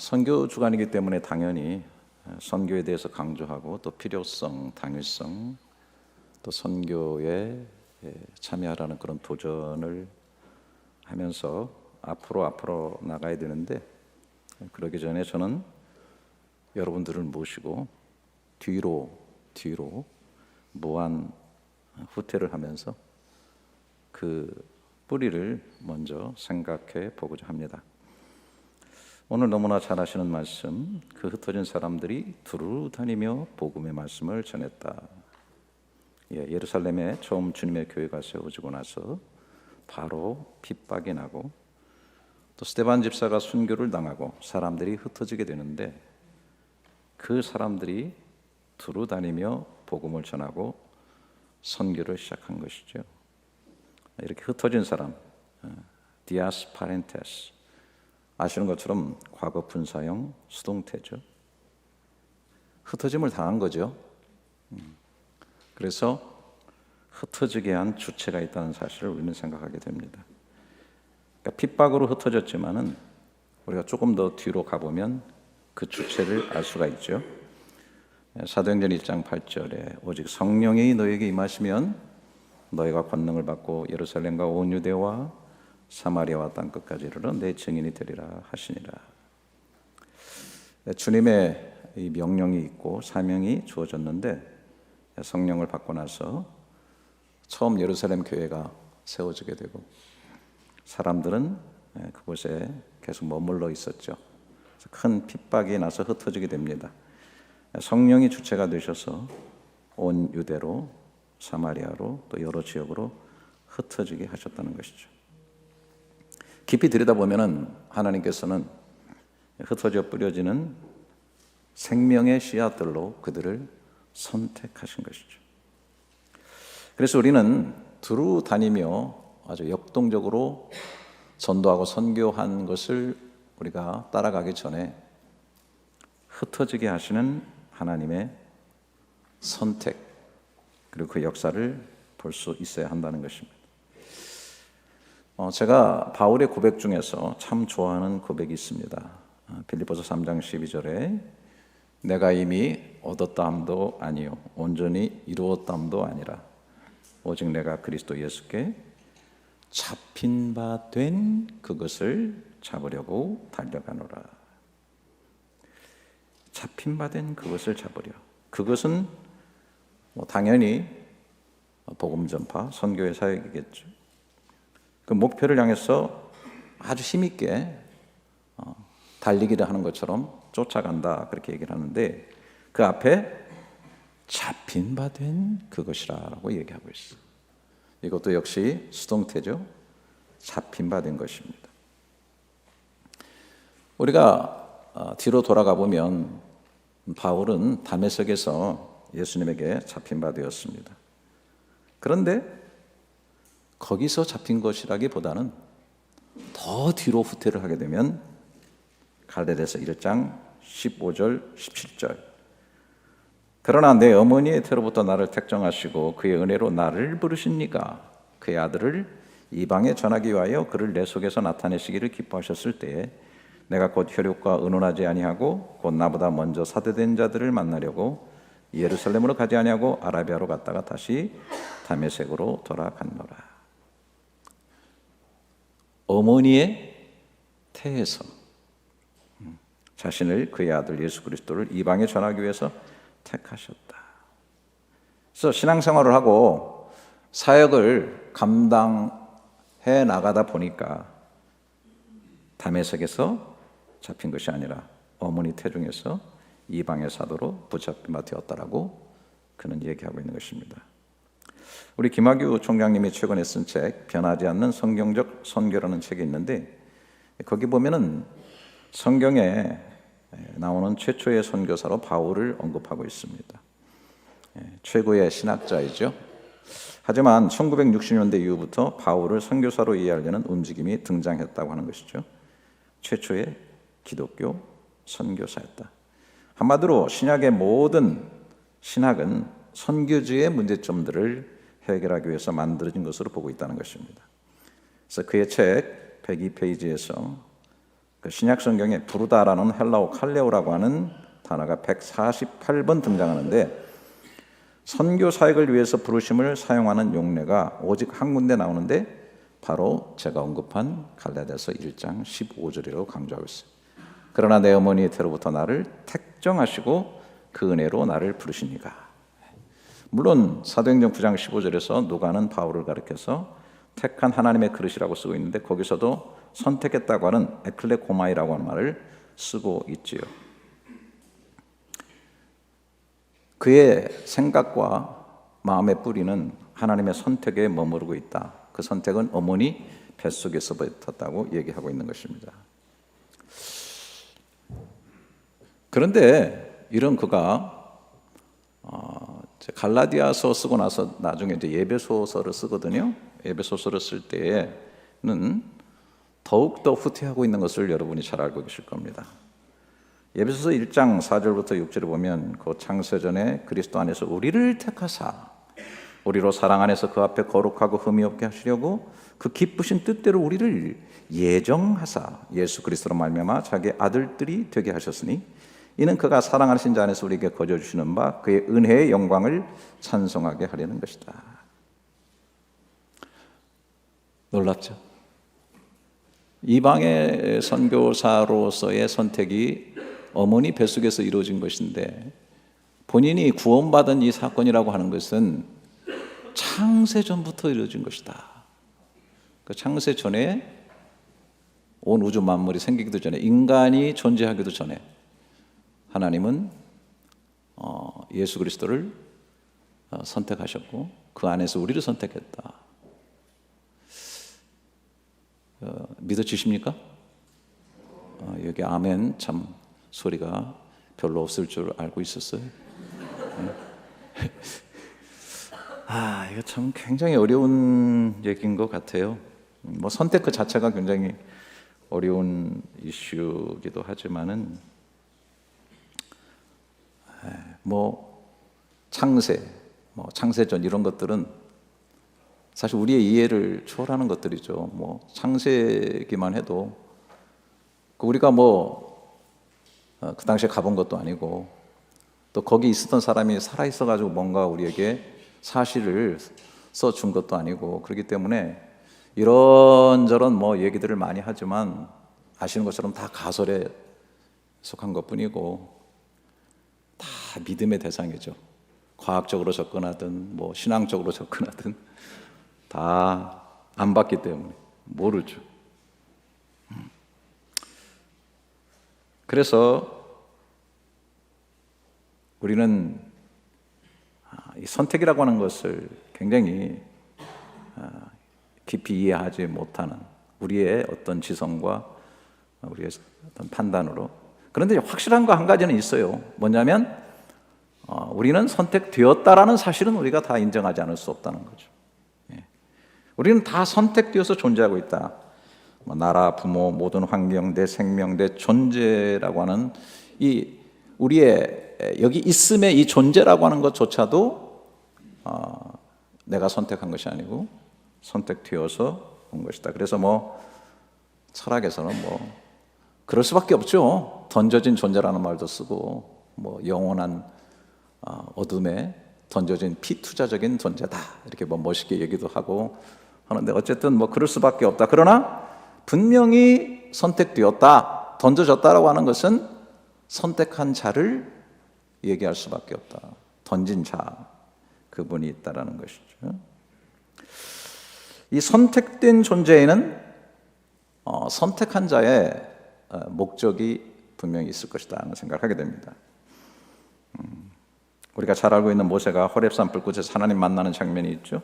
선교 주간이기 때문에 당연히 선교에 대해서 강조하고 또 필요성, 당위성, 또 선교에 참여하라는 그런 도전을 하면서 앞으로 나가야 되는데, 그러기 전에 저는 여러분들을 모시고 뒤로 무한 후퇴를 하면서 그 뿌리를 먼저 생각해 보고자 합니다. 오늘 너무나 잘 아시는 말씀, 그 흩어진 사람들이 두루 다니며 복음의 말씀을 전했다. 예루살렘에 처음 주님의 교회가 세워지고 나서 바로 핍박이 나고 또 스데반 집사가 순교를 당하고 사람들이 흩어지게 되는데, 그 사람들이 두루 다니며 복음을 전하고 선교를 시작한 것이죠. 이렇게 흩어진 사람, 디아스 파렌테스, 아시는 것처럼 과거 분사형 수동태죠. 흩어짐을 당한 거죠. 그래서 흩어지게 한 주체가 있다는 사실을 우리는 생각하게 됩니다. 그러니까 핍박으로 흩어졌지만은 우리가 조금 더 뒤로 가보면 그 주체를 알 수가 있죠. 사도행전 1장 8절에 오직 성령이 너에게 임하시면 너희가 권능을 받고 예루살렘과 온 유대와 사마리아와 땅끝까지 이르러 내 증인이 되리라 하시니라. 주님의 이 명령이 있고 사명이 주어졌는데, 성령을 받고 나서 처음 예루살렘 교회가 세워지게 되고 사람들은 그곳에 계속 머물러 있었죠. 큰 핍박이 나서 흩어지게 됩니다. 성령이 주체가 되셔서 온 유대로 사마리아로 또 여러 지역으로 흩어지게 하셨다는 것이죠. 깊이 들여다보면은 하나님께서는 흩어져 뿌려지는 생명의 씨앗들로 그들을 선택하신 것이죠. 그래서 우리는 두루 다니며 아주 역동적으로 전도하고 선교한 것을 우리가 따라가기 전에 흩어지게 하시는 하나님의 선택, 그리고 그 역사를 볼 수 있어야 한다는 것입니다. 제가 바울의 고백 중에서 참 좋아하는 고백이 있습니다. 빌립보서 3장 12절에 내가 이미 얻었다 함도 아니요 온전히 이루었다 함도 아니라 오직 내가 그리스도 예수께 잡힌 바 된 그것을 잡으려고 달려가노라. 잡힌 바 된 그것을 잡으려. 그것은 당연히 복음 전파, 선교의 사역이겠죠. 그 목표를 향해서 아주 힘있게 달리기를 하는 것처럼 쫓아간다, 그렇게 얘기를 하는데, 그 앞에 잡힌 바 된 그것이라고 얘기하고 있어요. 이것도 역시 수동태죠. 잡힌 바 된 것입니다. 우리가 뒤로 돌아가 보면 바울은 다메섹에서 예수님에게 잡힌 바 되었습니다. 그런데 거기서 잡힌 것이라기보다는 더 뒤로 후퇴를 하게 되면 갈라디아서 1장 15절 17절 그러나 내 어머니의 태로부터 나를 택정하시고 그의 은혜로 나를 부르시니까 그의 아들을 이방에 전하기 위하여 그를 내 속에서 나타내시기를 기뻐하셨을 때에 내가 곧 혈육과 의논하지 아니하고 곧 나보다 먼저 사대된 자들을 만나려고 예루살렘으로 가지 아니하고 아라비아로 갔다가 다시 다메섹으로 돌아갔노라. 어머니의 태에서 자신을 그의 아들 예수 그리스도를 이방에 전하기 위해서 택하셨다. 그래서 신앙생활을 하고 사역을 감당해 나가다 보니까 다메섹에서 잡힌 것이 아니라 어머니 태중에서 이방의 사도로 붙잡힌 바 되었다라고 그는 얘기하고 있는 것입니다. 우리 김학유 총장님이 최근에 쓴 책 변하지 않는 성경적 선교라는 책이 있는데, 거기 보면은 성경에 나오는 최초의 선교사로 바울을 언급하고 있습니다. 최고의 신학자이죠. 하지만 1960년대 이후부터 바울을 선교사로 이해하려는 움직임이 등장했다고 하는 것이죠. 최초의 기독교 선교사였다. 한마디로 신약의 모든 신학은 선교주의 문제점들을 해결하기 위해서 만들어진 것으로 보고 있다는 것입니다. 그래서 그의 책 102페이지에서 그 신약 성경에 부르다라는 헬라어 칼레오라고 하는 단어가 148번 등장하는데 선교 사역을 위해서 부르심을 사용하는 용례가 오직 한 군데 나오는데 바로 제가 언급한 갈라디아서 1장 15절이라고 강조하고 있어요. 그러나 내 어머니의 태로부터 나를 택정하시고 그 은혜로 나를 부르시니가. 물론 사도행전 9장 15절에서 누가는 바울을 가리켜서 택한 하나님의 그릇이라고 쓰고 있는데 거기서도 선택했다고 하는 에클레코마이라고 하는 말을 쓰고 있지요. 그의 생각과 마음의 뿌리는 하나님의 선택에 머무르고 있다. 그 선택은 어머니 뱃속에서부터였다고 얘기하고 있는 것입니다. 그런데 이런 그가 갈라디아서 쓰고 나서 나중에 이제 예배소서를 쓰거든요. 예배소서를 쓸 때에는 더욱더 후퇴하고 있는 것을 여러분이 잘 알고 계실 겁니다. 예배소서 1장 4절부터 6절을 보면 그 창세전에 그리스도 안에서 우리를 택하사 우리로 사랑 안에서 그 앞에 거룩하고 흠이 없게 하시려고 그 기쁘신 뜻대로 우리를 예정하사 예수 그리스도로 말미암아 자기의 아들들이 되게 하셨으니 이는 그가 사랑하신 자 안에서 우리에게 거저 주시는 바 그의 은혜의 영광을 찬송하게 하려는 것이다. 놀랍죠? 이방의 선교사로서의 선택이 어머니 뱃속에서 이루어진 것인데 본인이 구원받은 이 사건이라고 하는 것은 창세전부터 이루어진 것이다. 그 창세 전에 온 우주 만물이 생기기도 전에 인간이 존재하기도 전에 하나님은 예수 그리스도를 선택하셨고 그 안에서 우리를 선택했다. 믿어지십니까? 여기 아멘 참 소리가 별로 없을 줄 알고 있었어요. 이거 참 굉장히 어려운 얘기인 것 같아요. 뭐 선택 그 자체가 굉장히 어려운 이슈기도 하지만은 뭐 창세, 뭐 창세전 이런 것들은 사실 우리의 이해를 초월하는 것들이죠. 뭐 창세기만 해도 우리가 뭐 그 당시에 가본 것도 아니고 또 거기 있었던 사람이 살아 있어가지고 뭔가 우리에게 사실을 써준 것도 아니고 그렇기 때문에 이런저런 뭐 얘기들을 많이 하지만 아시는 것처럼 다 가설에 속한 것뿐이고 다 믿음의 대상이죠. 과학적으로 접근하든 뭐 신앙적으로 접근하든 다 안 봤기 때문에 모르죠. 그래서 우리는 이 선택이라고 하는 것을 굉장히 깊이 이해하지 못하는 우리의 어떤 지성과 우리의 어떤 판단으로. 그런데 확실한 거 한 가지는 있어요. 뭐냐면 우리는 선택되었다라는 사실은 우리가 다 인정하지 않을 수 없다는 거죠. 우리는 다 선택되어서 존재하고 있다. 뭐 나라, 부모, 모든 환경, 내 생명, 내 존재라고 하는 이 우리의 여기 있음의 이 존재라고 하는 것조차도 내가 선택한 것이 아니고 선택되어서 온 것이다. 그래서 뭐 철학에서는 뭐 그럴 수밖에 없죠. 던져진 존재라는 말도 쓰고 뭐 영원한 어둠에 던져진 피투자적인 존재다. 이렇게 뭐 멋있게 얘기도 하고 하는데 어쨌든 뭐 그럴 수밖에 없다. 그러나 분명히 선택되었다, 던져졌다라고 하는 것은 선택한 자를 얘기할 수밖에 없다. 던진 자, 그분이 있다라는 것이죠. 이 선택된 존재에는 선택한 자의 목적이 분명히 있을 것이다 하는 생각을 하게 됩니다. 우리가 잘 알고 있는 모세가 호렙산 불꽃에서 하나님 만나는 장면이 있죠.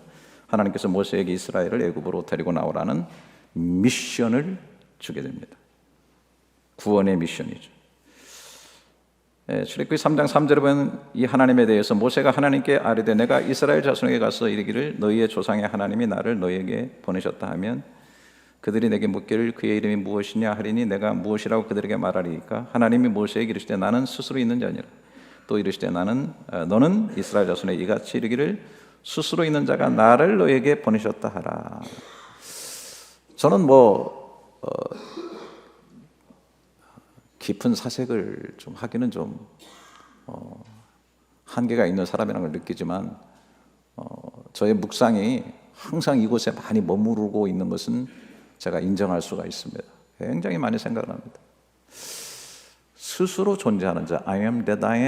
하나님께서 모세에게 이스라엘을 애굽으로 데리고 나오라는 미션을 주게 됩니다. 구원의 미션이죠. 출애굽기 3장 3절에 보면 이 하나님에 대해서 모세가 하나님께 아뢰되 내가 이스라엘 자손에게 가서 이르기를 너희의 조상의 하나님이 나를 너희에게 보내셨다 하면 그들이 내게 묻기를 그의 이름이 무엇이냐 하리니 내가 무엇이라고 그들에게 말하리이까 하나님이 모세에게 이르시되 나는 스스로 있는 자니라. 또 이르시되 너는 이스라엘 자손에 이같이 이르기를 스스로 있는 자가 나를 너에게 보내셨다 하라. 저는 깊은 사색을 좀 하기는 좀 한계가 있는 사람이라는 걸 느끼지만 저의 묵상이 항상 이곳에 많이 머무르고 있는 것은 제가 인정할 수가 있습니다. 굉장히 많이 생각을 합니다. 스스로 존재하는 자, I am that I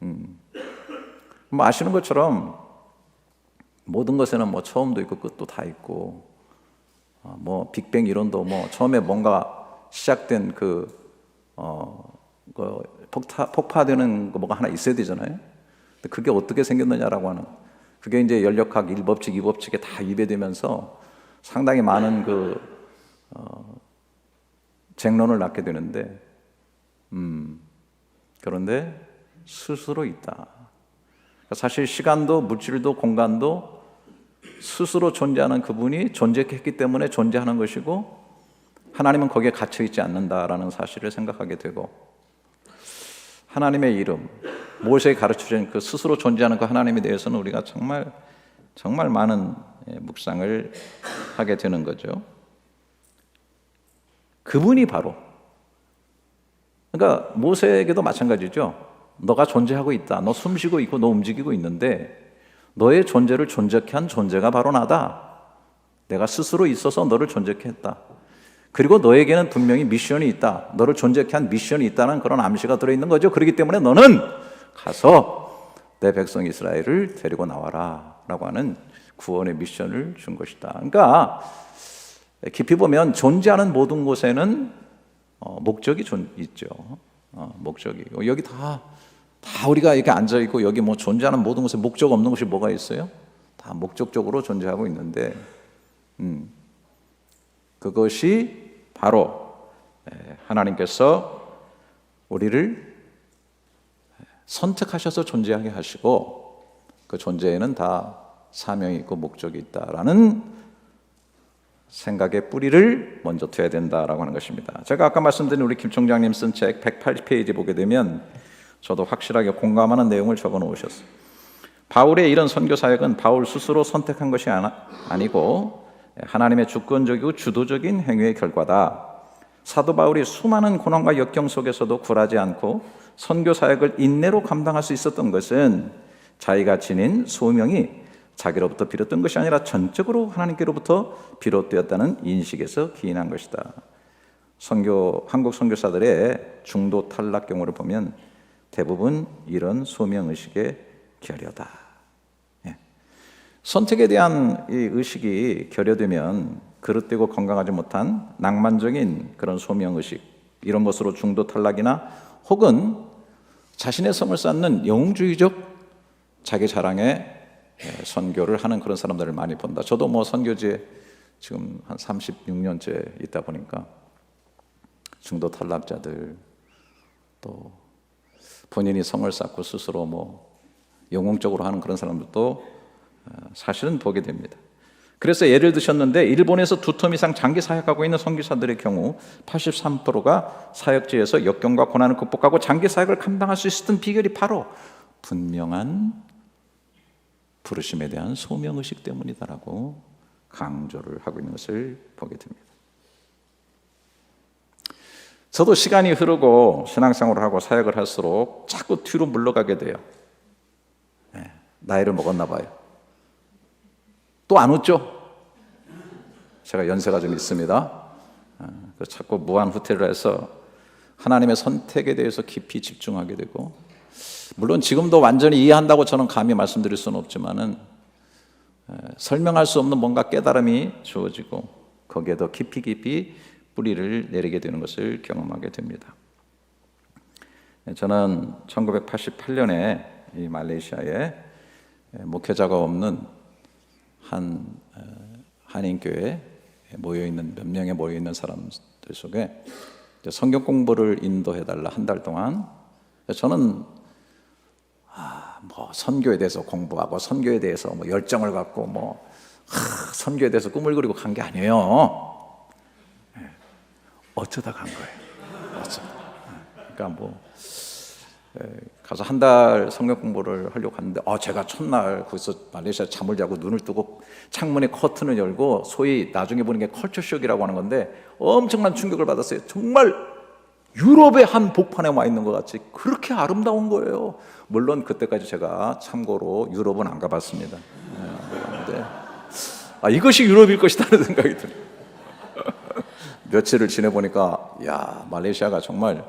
am. 뭐 아시는 것처럼 모든 것에는 뭐 처음도 있고 끝도 다 있고, 뭐 빅뱅 이론도 뭐 처음에 뭔가 시작된 폭파되는 거 뭐가 하나 있어야 되잖아요. 근데 그게 어떻게 생겼느냐라고 하는, 그게 이제 연력학 1법칙, 2법칙에 다 위배되면서 상당히 많은 쟁론을 낳게 되는데, 그런데 스스로 있다. 사실 시간도 물질도 공간도 스스로 존재하는 그분이 존재했기 때문에 존재하는 것이고, 하나님은 거기에 갇혀 있지 않는다라는 사실을 생각하게 되고, 하나님의 이름, 모세에게 가르쳐준 그 스스로 존재하는 그 하나님에 대해서는 우리가 정말 정말 많은 묵상을 하게 되는 거죠. 그분이 바로, 그러니까 모세에게도 마찬가지죠. 너가 존재하고 있다. 너 숨쉬고 있고 너 움직이고 있는데 너의 존재를 존재케 한 존재가 바로 나다. 내가 스스로 있어서 너를 존재케 했다. 그리고 너에게는 분명히 미션이 있다. 너를 존재케 한 미션이 있다는 그런 암시가 들어있는 거죠. 그렇기 때문에 너는 가서 내 백성 이스라엘을 데리고 나와라 라고 하는 구원의 미션을 준 것이다. 그러니까 깊이 보면 존재하는 모든 곳에는 목적이 있죠. 목적이. 여기 다 우리가 이렇게 앉아있고 여기 뭐 존재하는 모든 곳에 목적 없는 것이 뭐가 있어요? 다 목적적으로 존재하고 있는데, 그것이 바로 하나님께서 우리를 선택하셔서 존재하게 하시고 그 존재에는 다 사명이 있고 목적이 있다라는 생각의 뿌리를 먼저 둬야 된다라고 하는 것입니다. 제가 아까 말씀드린 우리 김 총장님 쓴 책 180페이지 보게 되면 저도 확실하게 공감하는 내용을 적어 놓으셨어요. 바울의 이런 선교 사역은 바울 스스로 선택한 것이 아니고 하나님의 주권적이고 주도적인 행위의 결과다. 사도 바울이 수많은 고난과 역경 속에서도 굴하지 않고 선교 사역을 인내로 감당할 수 있었던 것은 자기가 지닌 소명이 자기로부터 비롯된 것이 아니라 전적으로 하나님께로부터 비롯되었다는 인식에서 기인한 것이다. 한국 선교사들의 중도 탈락 경우를 보면 대부분 이런 소명의식의 결여다. 선택에 대한 이 의식이 결여되면 그릇되고 건강하지 못한 낭만적인 그런 소명의식, 이런 것으로 중도 탈락이나 혹은 자신의 성을 쌓는 영웅주의적 자기 자랑에 선교를 하는 그런 사람들을 많이 본다. 저도 뭐 선교지에 지금 한 36년째 있다 보니까 중도 탈락자들, 또 본인이 성을 쌓고 스스로 뭐 영웅적으로 하는 그런 사람들도 사실은 보게 됩니다. 그래서 예를 드셨는데 일본에서 2텀 이상 장기 사역하고 있는 선교사들의 경우 83%가 사역지에서 역경과 고난을 극복하고 장기 사역을 감당할 수 있었던 비결이 바로 분명한 부르심에 대한 소명의식 때문이다라고 강조를 하고 있는 것을 보게 됩니다. 저도 시간이 흐르고 신앙생활을 하고 사역을 할수록 자꾸 뒤로 물러가게 돼요. 나이를 먹었나 봐요. 또 안 웃죠? 제가 연세가 좀 있습니다. 자꾸 무한 후퇴를 해서 하나님의 선택에 대해서 깊이 집중하게 되고, 물론 지금도 완전히 이해한다고 저는 감히 말씀드릴 수는 없지만은 설명할 수 없는 뭔가 깨달음이 주어지고 거기에 더 깊이 뿌리를 내리게 되는 것을 경험하게 됩니다. 저는 1988년에 이 말레이시아에 목회자가 없는 한 한인교회에 모여있는 몇 명의 모여있는 사람들 속에 성경 공부를 인도해달라 한 달 동안. 저는 뭐 선교에 대해서 공부하고 선교에 대해서 뭐 열정을 갖고 선교에 대해서 꿈을 그리고 간 게 아니에요. 어쩌다 간 거예요. 그러니까 가서 한 달 성경 공부를 하려고 갔는데 제가 첫날 거기서 말레이시아 잠을 자고 눈을 뜨고 창문에 커튼을 열고 소위 나중에 보는 게 컬처 쇼크라고 하는 건데 엄청난 충격을 받았어요. 정말 유럽의 한 복판에 와 있는 것 같이 그렇게 아름다운 거예요. 물론 그때까지 제가 참고로 유럽은 안 가봤습니다. 그런데 이것이 유럽일 것이라는 생각이 들어요. 며칠을 지내보니까 말레이시아가 정말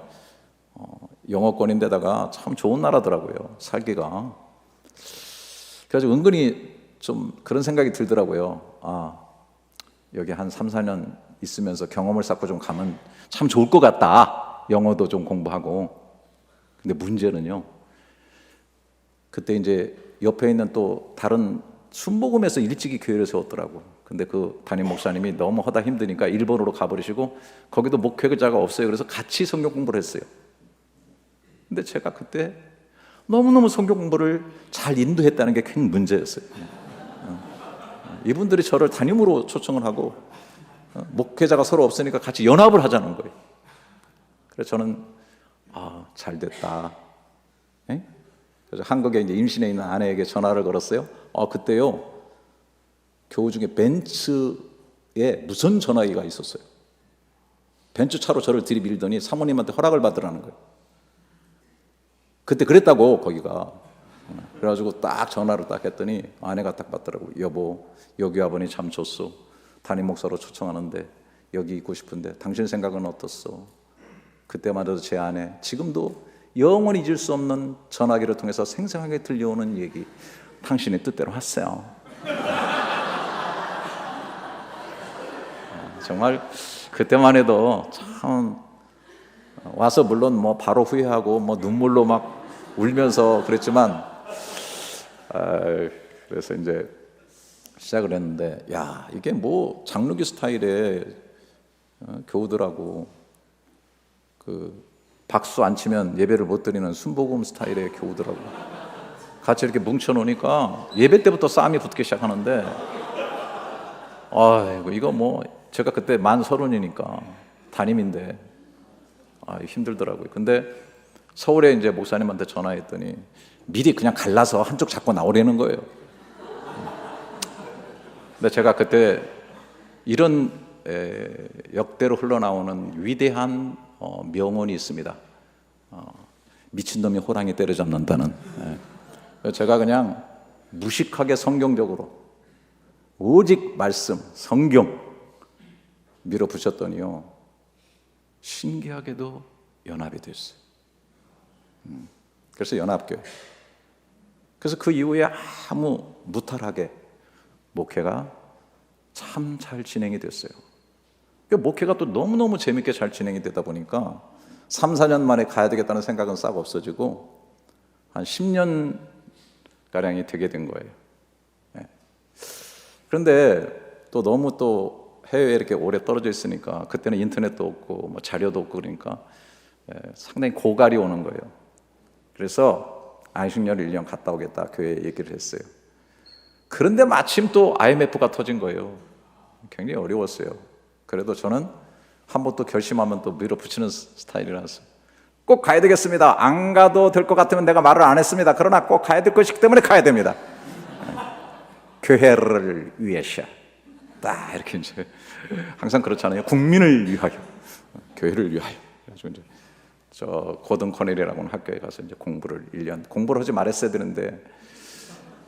영어권인데다가 참 좋은 나라더라고요, 살기가. 그래서 은근히 좀 그런 생각이 들더라고요. 여기 한 3, 4년 있으면서 경험을 쌓고 좀 가면 참 좋을 것 같다. 영어도 좀 공부하고. 근데 문제는요, 그때 이제 옆에 있는 또 다른 순복음에서 일찍이 교회를 세웠더라고. 근데 그 담임 목사님이 너무 하다 힘드니까 일본으로 가버리시고 거기도 목회자가 없어요. 그래서 같이 성경 공부를 했어요. 근데 제가 그때 너무너무 성경 공부를 잘 인도했다는 게 큰 문제였어요. 이분들이 저를 담임으로 초청을 하고 목회자가 서로 없으니까 같이 연합을 하자는 거예요. 그래서 저는 잘 됐다. 그래서 한국에 이제 임신해 있는 아내에게 전화를 걸었어요. 그때요, 교우 중에 벤츠에 무선 전화기가 있었어요. 벤츠 차로 저를 들이밀더니 사모님한테 허락을 받으라는 거예요. 그때 그랬다고, 거기가. 그래가지고 딱 전화를 딱 했더니 아내가 딱 받더라고요. 여보, 여기 아버니 참 좋소. 담임 목사로 초청하는데 여기 있고 싶은데 당신 생각은 어떻소? 그때만 해도 제 아내, 지금도 영원히 잊을 수 없는 전화기를 통해서 생생하게 들려오는 얘기, 당신의 뜻대로 하세요. 정말 그때만 해도 참 와서 물론 뭐 바로 후회하고 뭐 눈물로 막 울면서 그랬지만, 그래서 이제 시작을 했는데, 이게 뭐 장르기 스타일의 교우들하고 그 박수 안 치면 예배를 못 드리는 순복음 스타일의 교우들하고 같이 이렇게 뭉쳐놓으니까 예배 때부터 싸움이 붙기 시작하는데, 이거 뭐 제가 그때 만 30이니까 담임인데 힘들더라고요. 근데 서울에 이제 목사님한테 전화했더니 미리 그냥 갈라서 한쪽 잡고 나오려는 거예요. 근데 제가 그때 이런 역대로 흘러나오는 위대한 명언이 있습니다. 미친놈이 호랑이 때려잡는다는. 제가 그냥 무식하게 성경적으로 오직 말씀, 성경 밀어붙였더니요, 신기하게도 연합이 됐어요. 그래서 연합교회. 그래서 그 이후에 아무 무탈하게 목회가 참 잘 진행이 됐어요. 목회가 또 너무너무 재밌게 잘 진행이 되다 보니까 3, 4년 만에 가야 되겠다는 생각은 싹 없어지고 한 10년 가량이 되게 된 거예요. 그런데 또 너무 또 해외에 이렇게 오래 떨어져 있으니까, 그때는 인터넷도 없고 뭐 자료도 없고 그러니까 상당히 고갈이 오는 거예요. 그래서 안식년을 1년 갔다 오겠다 교회에 얘기를 했어요. 그런데 마침 또 IMF가 터진 거예요. 굉장히 어려웠어요. 그래도 저는 한번 또 결심하면 또 밀어붙이는 스타일이라서 꼭 가야 되겠습니다. 안 가도 될 것 같으면 내가 말을 안 했습니다. 그러나 꼭 가야 될 것이기 때문에 가야 됩니다. 교회를 위해서 딱 이렇게 이제 항상 그렇잖아요. 국민을 위하여, 교회를 위하여. 그래서 이제 저 고든 코넬이라고 하는 학교에 가서 이제 공부를 1년 공부를 하지 말았어야 되는데,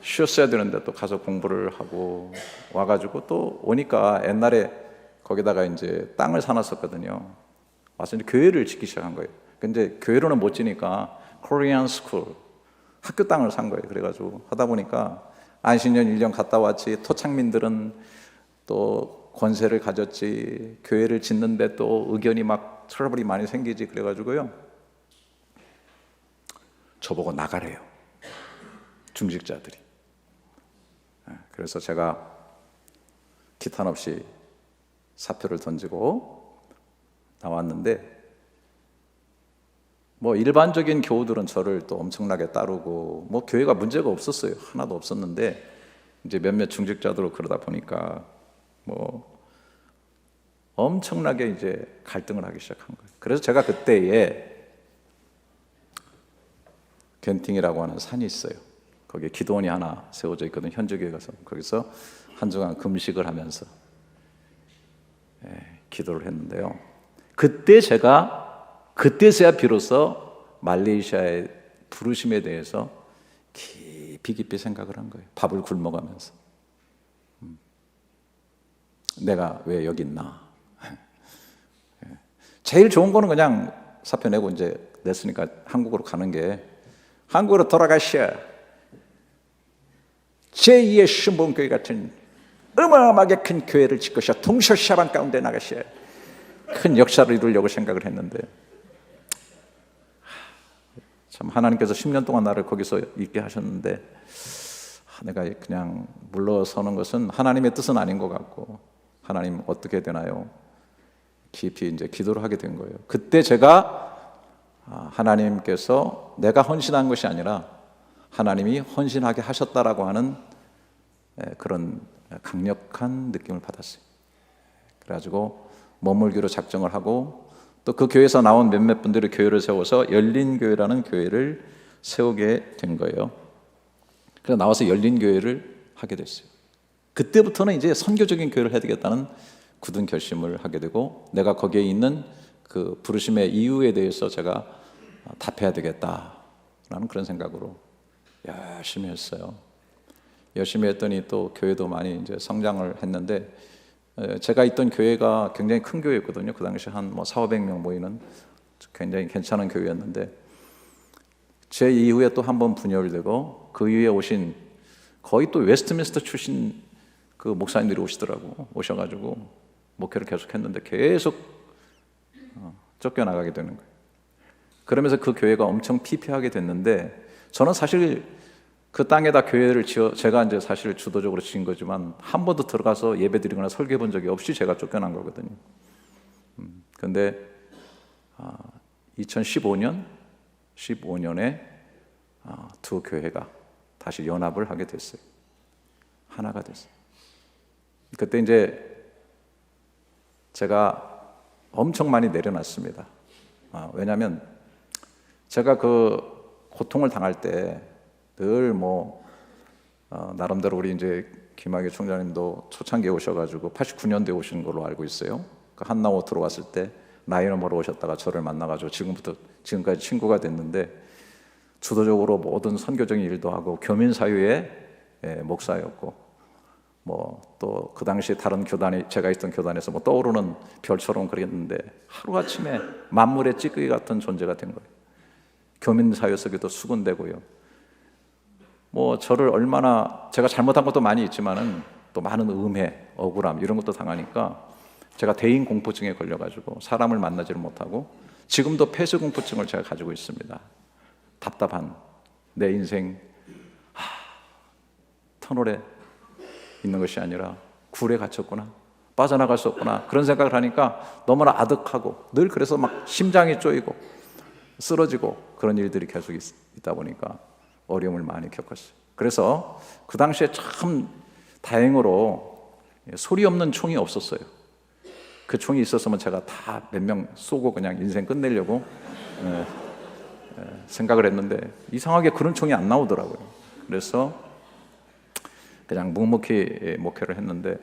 쉬었어야 되는데 또 가서 공부를 하고 와가지고 또 오니까 옛날에 거기다가 이제 땅을 사놨었거든요. 와서 이제 교회를 짓기 시작한 거예요. 근데 교회로는 못 지니까 코리안 스쿨, 학교 땅을 산 거예요. 그래가지고 하다 보니까 안식년 1년 갔다 왔지, 토착민들은 또 권세를 가졌지, 교회를 짓는데 또 의견이 막 트러블이 많이 생기지. 그래가지고요, 저보고 나가래요, 중직자들이. 그래서 제가 기탄 없이 사표를 던지고 나왔는데, 뭐 일반적인 교우들은 저를 또 엄청나게 따르고 뭐 교회가 문제가 없었어요. 하나도 없었는데 이제 몇몇 중직자들 그러다 보니까 뭐 엄청나게 이제 갈등을 하기 시작한 거예요. 그래서 제가 그때에 겐팅이라고 하는 산이 있어요. 거기에 기도원이 하나 세워져 있거든요. 현주교회 가서 거기서 한 주간 금식을 하면서 기도를 했는데요. 그때 제가 그때서야 비로소 말레이시아의 부르심에 대해서 깊이 생각을 한 거예요. 밥을 굶어가면서 내가 왜 여기 있나. 제일 좋은 거는 그냥 사표 내고 이제 냈으니까 한국으로 가는 게, 한국으로 돌아가셔. 제2의 신봉교회 같은 어마어마하게 큰 교회를 짓고셔. 동서샤반 가운데 나가셔. 큰 역사를 이루려고 생각을 했는데, 참 하나님께서 10년 동안 나를 거기서 있게 하셨는데, 내가 그냥 물러서는 것은 하나님의 뜻은 아닌 것 같고, 하나님 어떻게 되나요? 깊이 이제 기도를 하게 된 거예요. 그때 제가 하나님께서 내가 헌신한 것이 아니라 하나님이 헌신하게 하셨다라고 하는 그런 강력한 느낌을 받았어요. 그래가지고 머물기로 작정을 하고, 또 그 교회에서 나온 몇몇 분들이 교회를 세워서 열린교회라는 교회를 세우게 된 거예요. 그래서 나와서 열린교회를 하게 됐어요. 그때부터는 이제 선교적인 교회를 해야 되겠다는 굳은 결심을 하게 되고, 내가 거기에 있는 그 부르심의 이유에 대해서 제가 답해야 되겠다라는 그런 생각으로 열심히 했어요. 열심히 했더니 또 교회도 많이 이제 성장을 했는데, 제가 있던 교회가 굉장히 큰 교회였거든요. 그 당시 한 400~500명 모이는 굉장히 괜찮은 교회였는데, 제 이후에 또 한 번 분열되고, 그 이후에 오신 거의 또 웨스트민스터 출신 그 목사님들이 오시더라고. 오셔가지고 목회를 계속했는데 계속 쫓겨나가게 되는 거예요. 그러면서 그 교회가 엄청 피폐하게 됐는데, 저는 사실 그 땅에다 교회를 제가 이제 사실 주도적으로 지은 거지만 한 번도 들어가서 예배드리거나 설교해 본 적이 없이 제가 쫓겨난 거거든요. 근데 2015년에 두 교회가 다시 연합을 하게 됐어요. 하나가 됐어요. 그때 이제 제가 엄청 많이 내려놨습니다. 왜냐하면 제가 그 고통을 당할 때 늘 나름대로 우리 이제 김학의 총장님도 초창기에 오셔가지고 89년도에 오신 걸로 알고 있어요. 그 한나오 들어왔을 때 나이는 보러 오셨다가 저를 만나가지고 지금까지 친구가 됐는데, 주도적으로 모든 선교적인 일도 하고 교민사유의 목사였고, 또 그 당시 다른 교단이, 제가 있던 교단에서 떠오르는 별처럼 그랬는데 하루아침에 만물의 찌꺼기 같은 존재가 된 거예요. 교민사유 속에도 수군되고요. 저를 얼마나, 제가 잘못한 것도 많이 있지만은 또 많은 음해, 억울함 이런 것도 당하니까 제가 대인 공포증에 걸려가지고 사람을 만나지를 못하고, 지금도 폐쇄공포증을 제가 가지고 있습니다. 답답한 내 인생 터널에 있는 것이 아니라 굴에 갇혔구나, 빠져나갈 수 없구나, 그런 생각을 하니까 너무나 아득하고, 늘 그래서 막 심장이 쪼이고 쓰러지고 그런 일들이 계속 있다 보니까 어려움을 많이 겪었어요. 그래서 그 당시에 참 다행으로 소리 없는 총이 없었어요. 그 총이 있었으면 제가 다 몇 명 쏘고 그냥 인생 끝내려고 생각을 했는데, 이상하게 그런 총이 안 나오더라고요. 그래서 그냥 묵묵히 목회를 했는데,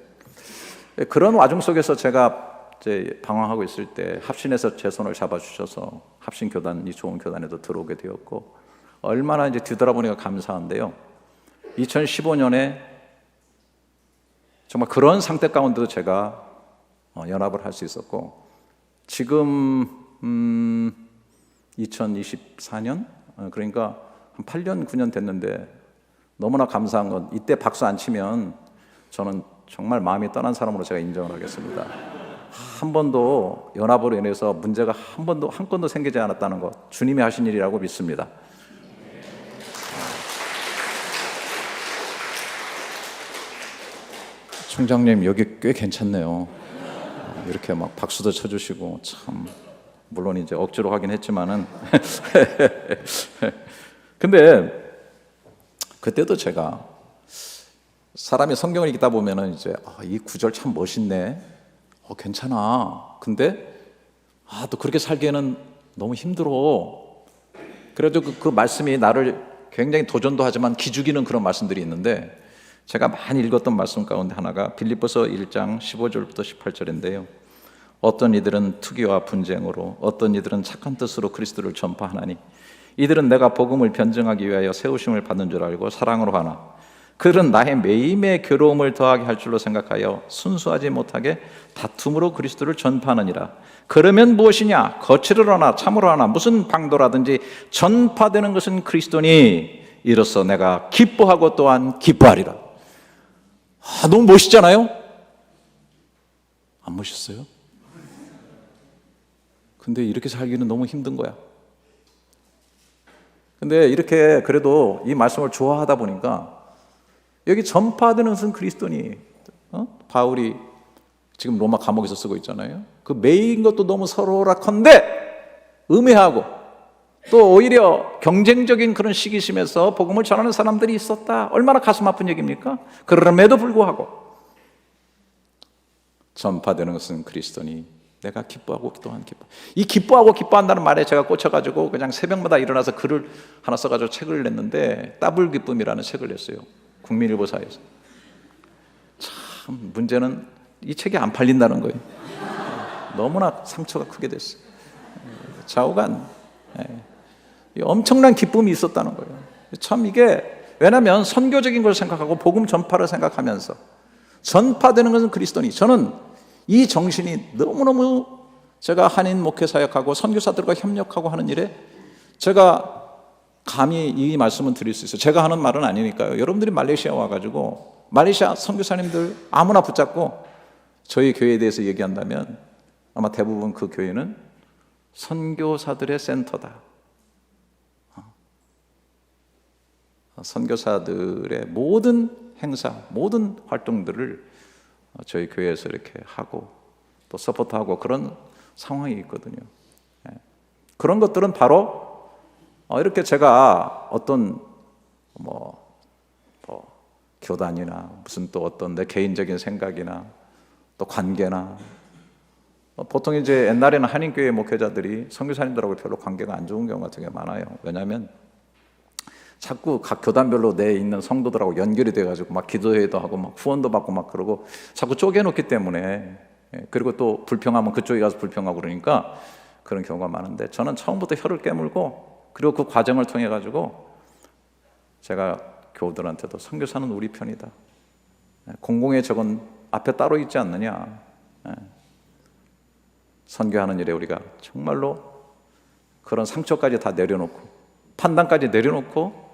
그런 와중 속에서 제가 이제 방황하고 있을 때 합신에서 제 손을 잡아주셔서 합신교단, 이 좋은 교단에도 들어오게 되었고, 얼마나 이제 뒤돌아보니까 감사한데요. 2015년에 정말 그런 상태 가운데도 제가 연합을 할 수 있었고, 지금 2024년 그러니까 한 8년 9년 됐는데, 너무나 감사한 건, 이때 박수 안 치면 저는 정말 마음이 떠난 사람으로 제가 인정을 하겠습니다. 한 번도 연합으로 인해서 문제가 한 건도 생기지 않았다는 것, 주님이 하신 일이라고 믿습니다. 총장님 여기 꽤 괜찮네요. 이렇게 막 박수도 쳐주시고, 참 물론 이제 억지로 하긴 했지만은 근데 그때도 제가, 사람이 성경을 읽다 보면은 이제 이 구절 참 멋있네, 괜찮아. 근데 또 그렇게 살기에는 너무 힘들어. 그래도 그 말씀이 나를 굉장히 도전도 하지만 기죽이는 그런 말씀들이 있는데, 제가 많이 읽었던 말씀 가운데 하나가 빌립보서 1장 15절부터 18절인데요. 어떤 이들은 투기와 분쟁으로, 어떤 이들은 착한 뜻으로 그리스도를 전파하나니 이들은 내가 복음을 변증하기 위하여 세우심을 받는 줄 알고 사랑으로 하나 그들은 나의 매임의 괴로움을 더하게 할 줄로 생각하여 순수하지 못하게 다툼으로 그리스도를 전파하느니라. 그러면 무엇이냐? 거칠을 하나 참으로 하나 무슨 방도라든지 전파되는 것은 그리스도니 이로써 내가 기뻐하고 또한 기뻐하리라. 너무 멋있잖아요? 안 멋있어요? 근데 이렇게 살기는 너무 힘든 거야. 근데 이렇게 그래도 이 말씀을 좋아하다 보니까 여기 전파되는 것은 그리스도니, 바울이 지금 로마 감옥에서 쓰고 있잖아요. 그 매인 것도 너무 서로라컨대 음해하고 또 오히려 경쟁적인 그런 시기심에서 복음을 전하는 사람들이 있었다. 얼마나 가슴 아픈 얘기입니까? 그럼에도 불구하고 전파되는 것은 그리스도니 내가 기뻐하고 또한 기뻐. 이 기뻐하고 기뻐한다는 말에 제가 꽂혀가지고 그냥 새벽마다 일어나서 글을 하나 써가지고 책을 냈는데 따블 기쁨이라는 책을 냈어요. 국민일보사에서. 참 문제는 이 책이 안 팔린다는 거예요. 너무나 상처가 크게 됐어요. 좌우간 엄청난 기쁨이 있었다는 거예요. 참 이게 왜냐하면 선교적인 걸 생각하고 복음 전파를 생각하면서 전파되는 것은 그리스도니 저는 이 정신이 너무너무 제가 한인 목회 사역하고 선교사들과 협력하고 하는 일에 제가 감히 이 말씀을 드릴 수 있어요. 제가 하는 말은 아니니까요. 여러분들이 말레이시아 와가지고 말레이시아 선교사님들 아무나 붙잡고 저희 교회에 대해서 얘기한다면 아마 대부분 그 교회는 선교사들의 센터다. 선교사들의 모든 행사, 모든 활동들을 저희 교회에서 이렇게 하고 또 서포트하고 그런 상황이 있거든요. 그런 것들은 바로 이렇게 제가 어떤 교단이나 무슨 또 어떤 내 개인적인 생각이나 또 관계나 보통 이제 옛날에는 한인교회 목회자들이 선교사님들하고 별로 관계가 안 좋은 경우가 되게 많아요. 왜냐하면 자꾸 각 교단별로 내 있는 성도들하고 연결이 돼가지고 막 기도회도 하고 막 후원도 받고 막 그러고 자꾸 쪼개놓기 때문에 그리고 또 불평하면 그쪽에 가서 불평하고 그러니까 그런 경우가 많은데 저는 처음부터 혀를 깨물고 그리고 그 과정을 통해 가지고 제가 교우들한테도 선교사는 우리 편이다. 공공의 적은 앞에 따로 있지 않느냐. 선교하는 일에 우리가 정말로 그런 상처까지 다 내려놓고 판단까지 내려놓고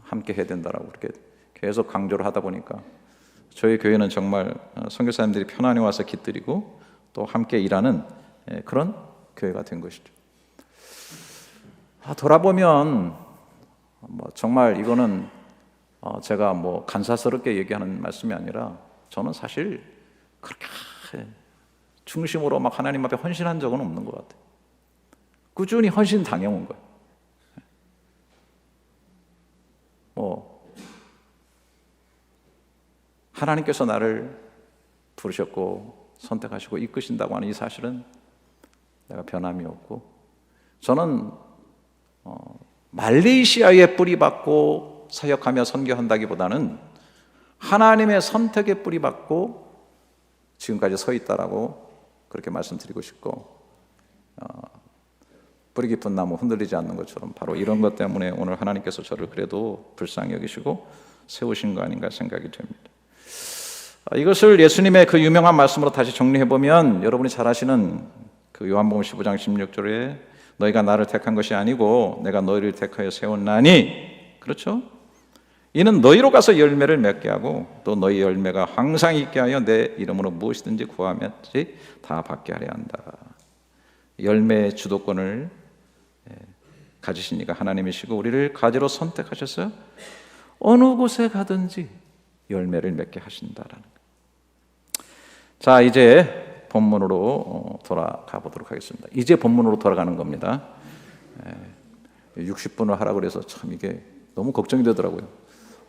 함께 해야 된다라고 그렇게 계속 강조를 하다 보니까 저희 교회는 정말 선교사님들이 편안히 와서 깃들이고 또 함께 일하는 그런 교회가 된 것이죠. 돌아보면 정말 이거는 제가 간사스럽게 얘기하는 말씀이 아니라 저는 사실 그렇게 중심으로 막 하나님 앞에 헌신한 적은 없는 것 같아요. 꾸준히 헌신 당해온 거예요. 하나님께서 나를 부르셨고 선택하시고 이끄신다고 하는 이 사실은 내가 변함이 없고 저는 말레이시아에 뿌리박고 사역하며 선교한다기보다는 하나님의 선택에 뿌리박고 지금까지 서 있다라고 그렇게 말씀드리고 싶고 뿌리 깊은 나무 흔들리지 않는 것처럼 바로 이런 것 때문에 오늘 하나님께서 저를 그래도 불쌍히 여기시고 세우신 거 아닌가 생각이 됩니다. 이것을 예수님의 그 유명한 말씀으로 다시 정리해보면 여러분이 잘 아시는 그 요한복음 15장 16절에 너희가 나를 택한 것이 아니고 내가 너희를 택하여 세웠나니 그렇죠? 이는 너희로 가서 열매를 맺게 하고 또 너희 열매가 항상 있게 하여 내 이름으로 무엇이든지 구하면지 다 받게 하려 한다. 열매의 주도권을 가지신 이가 하나님이시고 우리를 가지로 선택하셔서 어느 곳에 가든지 열매를 맺게 하신다라는 거예요. 자, 이제 본문으로 돌아가 보도록 하겠습니다. 이제 본문으로 돌아가는 겁니다. 60분을 하라고 그래서 참 이게 너무 걱정이 되더라고요.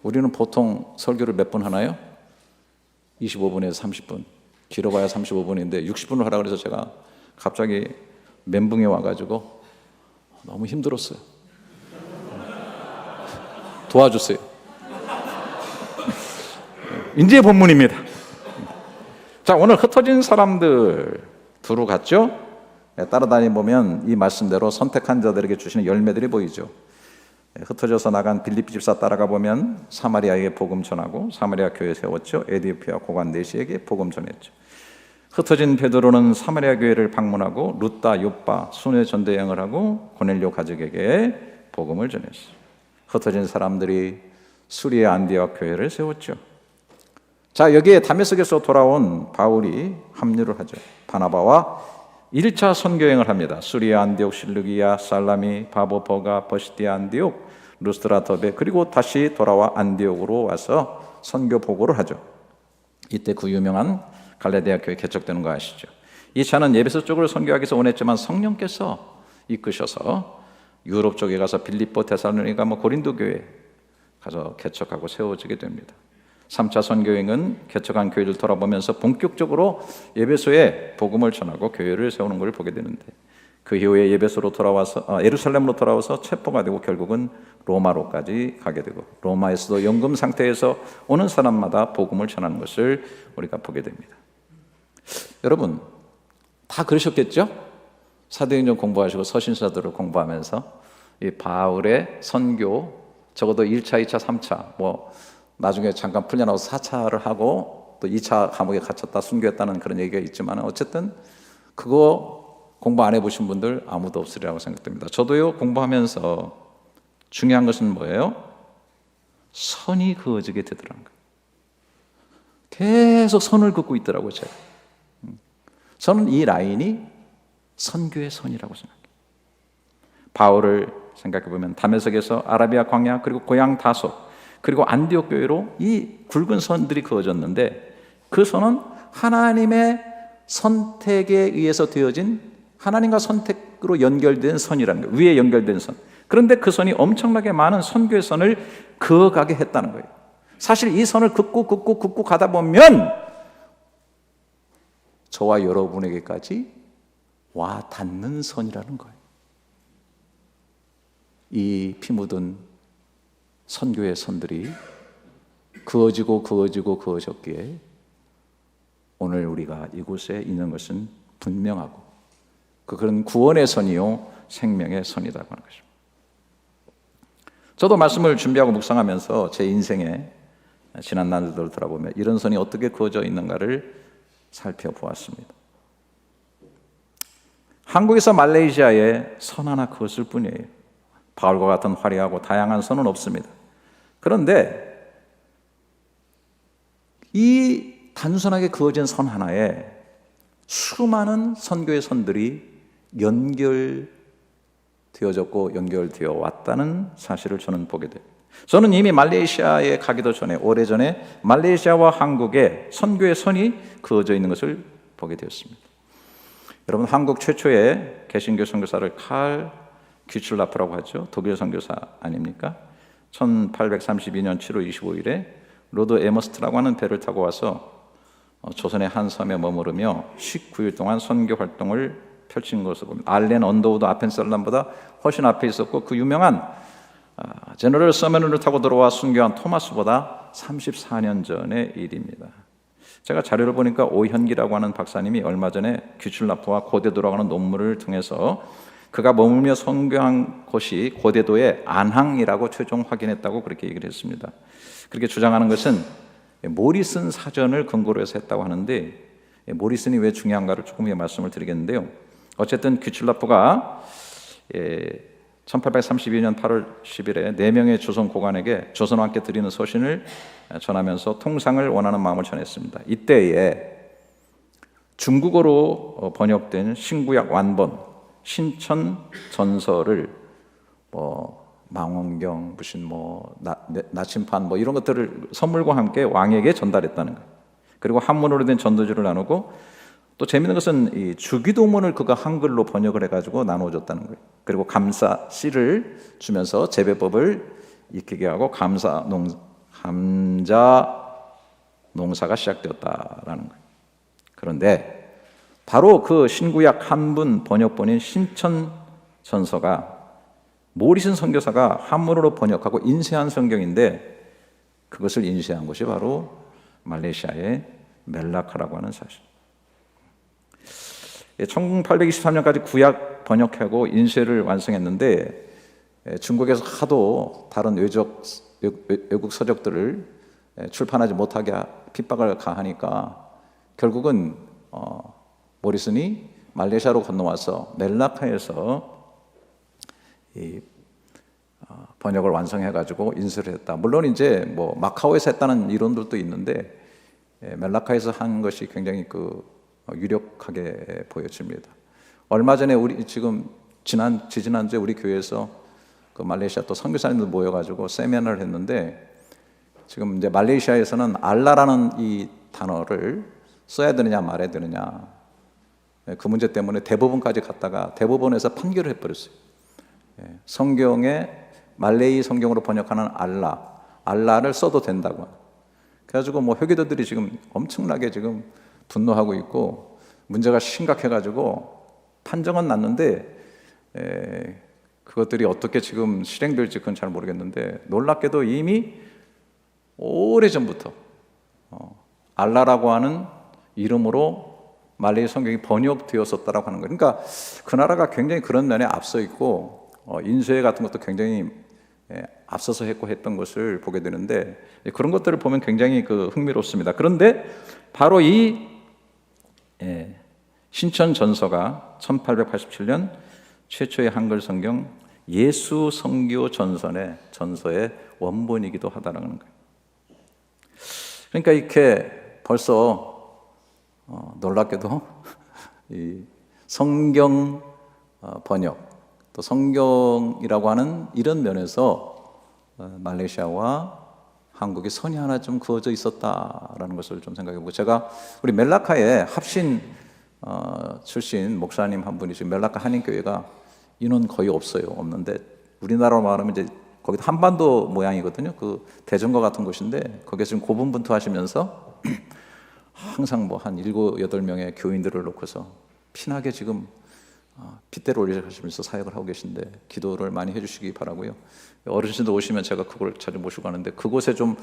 우리는 보통 설교를 몇 분 하나요? 25분에서 30분. 길어봐야 35분인데 60분을 하라고 그래서 제가 갑자기 멘붕에 와가지고 너무 힘들었어요. 도와주세요. 이제 본문입니다. 자, 오늘 흩어진 사람들 두루 갔죠? 따라다니 보면 이 말씀대로 선택한 자들에게 주시는 열매들이 보이죠. 흩어져서 나간 빌립 집사 따라가 보면 사마리아에 복음 전하고 사마리아 교회 세웠죠. 에디오피아 고관대시에게 복음 전했죠. 흩어진 베드로는 사마리아 교회를 방문하고 룻다, 욥바, 순회 전도 여행을 하고 고넬료 가족에게 복음을 전했어요. 흩어진 사람들이 수리아 안디옥 교회를 세웠죠. 자, 여기에 다메섹에서 돌아온 바울이 합류를 하죠. 바나바와 1차 선교행을 합니다. 수리아, 안디옥, 실루기아, 살라미, 바보, 버가, 버시디아, 안디옥, 루스드라, 더베, 그리고 다시 돌아와 안디옥으로 와서 선교 보고를 하죠. 이때 그 유명한 갈라디아 교회 개척되는 거 아시죠? 이 차는 예배소 쪽으로 선교하기 위해서 원했지만 성령께서 이끄셔서 유럽 쪽에 가서 빌립보, 데살로니가, 고린도 교회 가서 개척하고 세워지게 됩니다. 3차 선교행은 개척한 교회를 돌아보면서 본격적으로 예배소에 복음을 전하고 교회를 세우는 걸 보게 되는데, 그 이후에 예배소로 돌아와서 예루살렘으로 돌아와서 체포가 되고 결국은 로마로까지 가게 되고, 로마에서도 연금 상태에서 오는 사람마다 복음을 전하는 것을 우리가 보게 됩니다. 여러분 다 그러셨겠죠? 사도행전 공부하시고 서신서들을 공부하면서 이 바울의 선교, 적어도 1차, 2차, 3차, 나중에 잠깐 풀려나고 4차를 하고 또 2차 감옥에 갇혔다 순교했다는 그런 얘기가 있지만, 어쨌든 그거 공부 안 해보신 분들 아무도 없으리라고 생각됩니다. 저도요, 공부하면서 중요한 것은 뭐예요? 선이 그어지게 되더라는 거예요. 계속 선을 긋고 있더라고요, 제가. 저는 이 라인이 선교의 선이라고 생각해요. 바울을 생각해보면 다메섹에서 아라비아 광야, 그리고 고향 다속, 그리고 안디옥 교회로 이 굵은 선들이 그어졌는데, 그 선은 하나님의 선택에 의해서 되어진, 하나님과 선택으로 연결된 선이라는 거예요. 위에 연결된 선. 그런데 그 선이 엄청나게 많은 선교의 선을 그어가게 했다는 거예요. 사실 이 선을 긋고 가다 보면 저와 여러분에게까지 와 닿는 선이라는 거예요. 이 피 묻은 선교의 선들이 그어졌기에 오늘 우리가 이곳에 있는 것은 분명하고, 그런 구원의 선이요 생명의 선이라고 하는 것입니다. 저도 말씀을 준비하고 묵상하면서 제 인생에 지난 날들을 돌아보며 이런 선이 어떻게 그어져 있는가를 살펴보았습니다. 한국에서 말레이시아에 선 하나 그었을 뿐이에요. 바울과 같은 화려하고 다양한 선은 없습니다. 그런데 이 단순하게 그어진 선 하나에 수많은 선교의 선들이 연결되어졌고 연결되어 왔다는 사실을 저는 보게 돼요. 저는 이미 말레이시아에 가기도 전에, 오래전에 말레이시아와 한국에 선교의 선이 그어져 있는 것을 보게 되었습니다. 여러분, 한국 최초의 개신교 선교사를 칼 귀출라프라고 하죠. 독일 선교사 아닙니까? 1832년 7월 25일에 로드 에머스트라고 하는 배를 타고 와서 조선의 한 섬에 머무르며 19일 동안 선교 활동을 펼친 것을 봅니다. 알렌 언더우드 아펜셀람보다 훨씬 앞에 있었고, 그 유명한 제너럴 서머너를 타고 들어와 순교한 토마스보다 34년 전의 일입니다. 제가 자료를 보니까 오현기라고 하는 박사님이 얼마 전에 귀출라프와 고대도라고 하는 논문을 통해서 그가 머물며 선교한 곳이 고대도의 안항이라고 최종 확인했다고 그렇게 얘기를 했습니다. 그렇게 주장하는 것은 모리슨 사전을 근거로 해서 했다고 하는데, 모리슨이 왜 중요한가를 조금 말씀을 드리겠는데요. 어쨌든 귀출라프가 1832년 8월 10일에 4명의 조선 고관에게 조선과 함께 드리는 서신을 전하면서 통상을 원하는 마음을 전했습니다. 이때에 중국어로 번역된 신구약 완본 신천 전서를 망원경, 무슨 나침판 이런 것들을 선물과 함께 왕에게 전달했다는 거예요. 그리고 한문으로 된 전도지를 나누고, 또 재미있는 것은 이 주기도문을 그가 한글로 번역을 해가지고 나눠줬다는 거예요. 그리고 감사 씨를 주면서 재배법을 익히게 하고 감자 농사가 시작되었다라는 거예요. 그런데 바로 그 신구약 한문 번역본인 신천 전서가 모리슨 선교사가 한문으로 번역하고 인쇄한 성경인데, 그것을 인쇄한 곳이 바로 말레이시아의 멜라카라고 하는 사실. 1823년까지 구약 번역하고 인쇄를 완성했는데 중국에서 하도 다른 외국 서적들을 출판하지 못하게 핍박을 가하니까 결국은 모리슨이 말레이시아로 건너와서 멜라카에서 이 번역을 완성해가지고 인쇄를 했다. 물론 이제 뭐 마카오에서 했다는 이론들도 있는데 멜라카에서 한 것이 굉장히 유력하게 보여집니다. 얼마 전에 우리 지금 지난주에 우리 교회에서 말레이시아 또 선교사님들 모여가지고 세미나를 했는데 지금 이제 말레이시아에서는 알라라는 이 단어를 써야 되느냐 말아야 되느냐 그 문제 때문에 대법원까지 갔다가 대법원에서 판결을 해버렸어요. 성경에 말레이 성경으로 번역하는 알라를 써도 된다고. 그래가지고 뭐 회교도들이 지금 엄청나게 지금 분노하고 있고 문제가 심각해가지고 판정은 났는데 그것들이 어떻게 지금 실행될지 그건 잘 모르겠는데 놀랍게도 이미 오래전부터 알라라고 하는 이름으로 말레이 성경이 번역되었었다라고 하는 거예요. 그러니까 그 나라가 굉장히 그런 면에 앞서 있고 인쇄 같은 것도 굉장히 앞서서 했고 했던 것을 보게 되는데 그런 것들을 보면 굉장히 흥미롭습니다. 그런데 바로 이 신천 전서가 1887년 최초의 한글 성경 예수 선교 전서의 원본이기도 하다는 거예요. 그러니까 이렇게 벌써 놀랍게도 이 성경 번역 또 성경이라고 하는 이런 면에서 말레이시아와 한국이 선이 하나 좀 그어져 있었다라는 것을 좀 생각해보고 제가 우리 멜라카에 합신 출신 목사님 한 분이 지금 멜라카 한인교회가 인원 거의 없는데 우리나라로 말하면 이제 거기도 한반도 모양이거든요. 그 대전과 같은 곳인데 거기에 지금 고분분투하시면서 항상 뭐 한 7, 8명의 교인들을 놓고서 피나게 지금 핏대를 올리시면서 사역을 하고 계신데 기도를 많이 해주시기 바라고요. 어르신들 오시면 제가 그걸 자주 모시고 가는데 그곳에 좀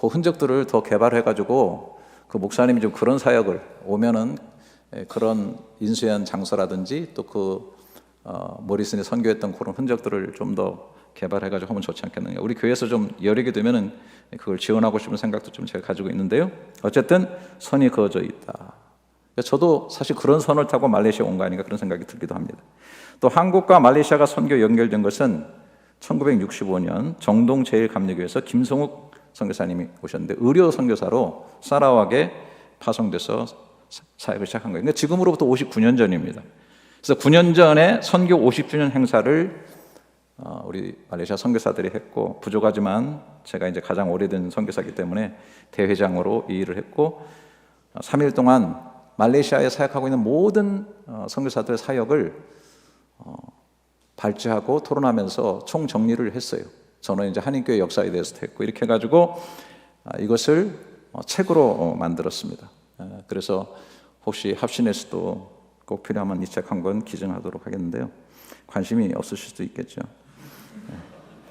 그 흔적들을 더 개발해가지고 그 목사님이 좀 그런 사역을 오면은 그런 인수한 장소라든지 또 모리슨이 선교했던 그런 흔적들을 좀 더 개발해가지고 하면 좋지 않겠느냐. 우리 교회에서 좀 여력이 되면은 그걸 지원하고 싶은 생각도 좀 제가 가지고 있는데요. 어쨌든 선이 그어져 있다. 저도 사실 그런 선을 타고 말레이시아 온 거 아닌가 그런 생각이 들기도 합니다. 또 한국과 말레이시아가 선교 연결된 것은 1965년 정동 제일감리교에서 김성욱 선교사님이 오셨는데 의료 선교사로 사라왁에 파송돼서 사역을 시작한 거예요. 그러니까 지금으로부터 59년 전입니다. 그래서 9년 전에 선교 50주년 행사를 우리 말레이시아 선교사들이 했고 부족하지만 제가 이제 가장 오래된 선교사이기 때문에 대회장으로 이 일을 했고 3일 동안 말레이시아에 사역하고 있는 모든 선교사들의 사역을 발제하고 토론하면서 총정리를 했어요. 저는 이제 한인교회 역사에 대해서도 했고 이렇게 해가지고 이것을 책으로 만들었습니다. 그래서 혹시 합신에서도 꼭 필요하면 이 책 한 권 기증하도록 하겠는데요. 관심이 없으실 수도 있겠죠.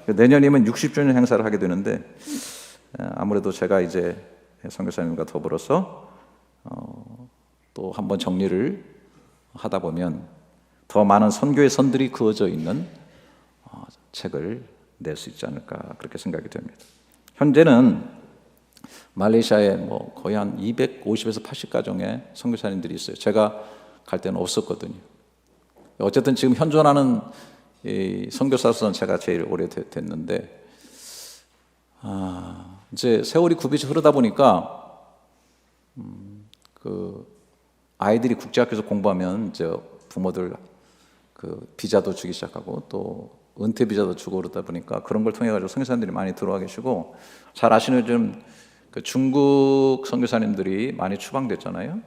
내년이면 60주년 행사를 하게 되는데 아무래도 제가 이제 선교사님과 더불어서 또 한번 정리를 하다 보면 더 많은 선교의 선들이 그어져 있는 책을 낼 수 있지 않을까 그렇게 생각이 됩니다. 현재는 말레이시아에 뭐 거의 한 250에서 80가정의 선교사님들이 있어요. 제가 갈 때는 없었거든요. 어쨌든 지금 현존하는 이 선교사로서는 제가 제일 오래됐는데 이제 세월이 굽이지 흐르다 보니까 그 아이들이 국제학교에서 공부하면 이제 부모들 그 비자도 주기 시작하고 또 은퇴 비자도 주고 그러다 보니까 그런 걸 통해 가지고 선교사님들이 많이 들어와 계시고 잘 아시는 요즘 그 중국 선교사님들이 많이 추방됐잖아요.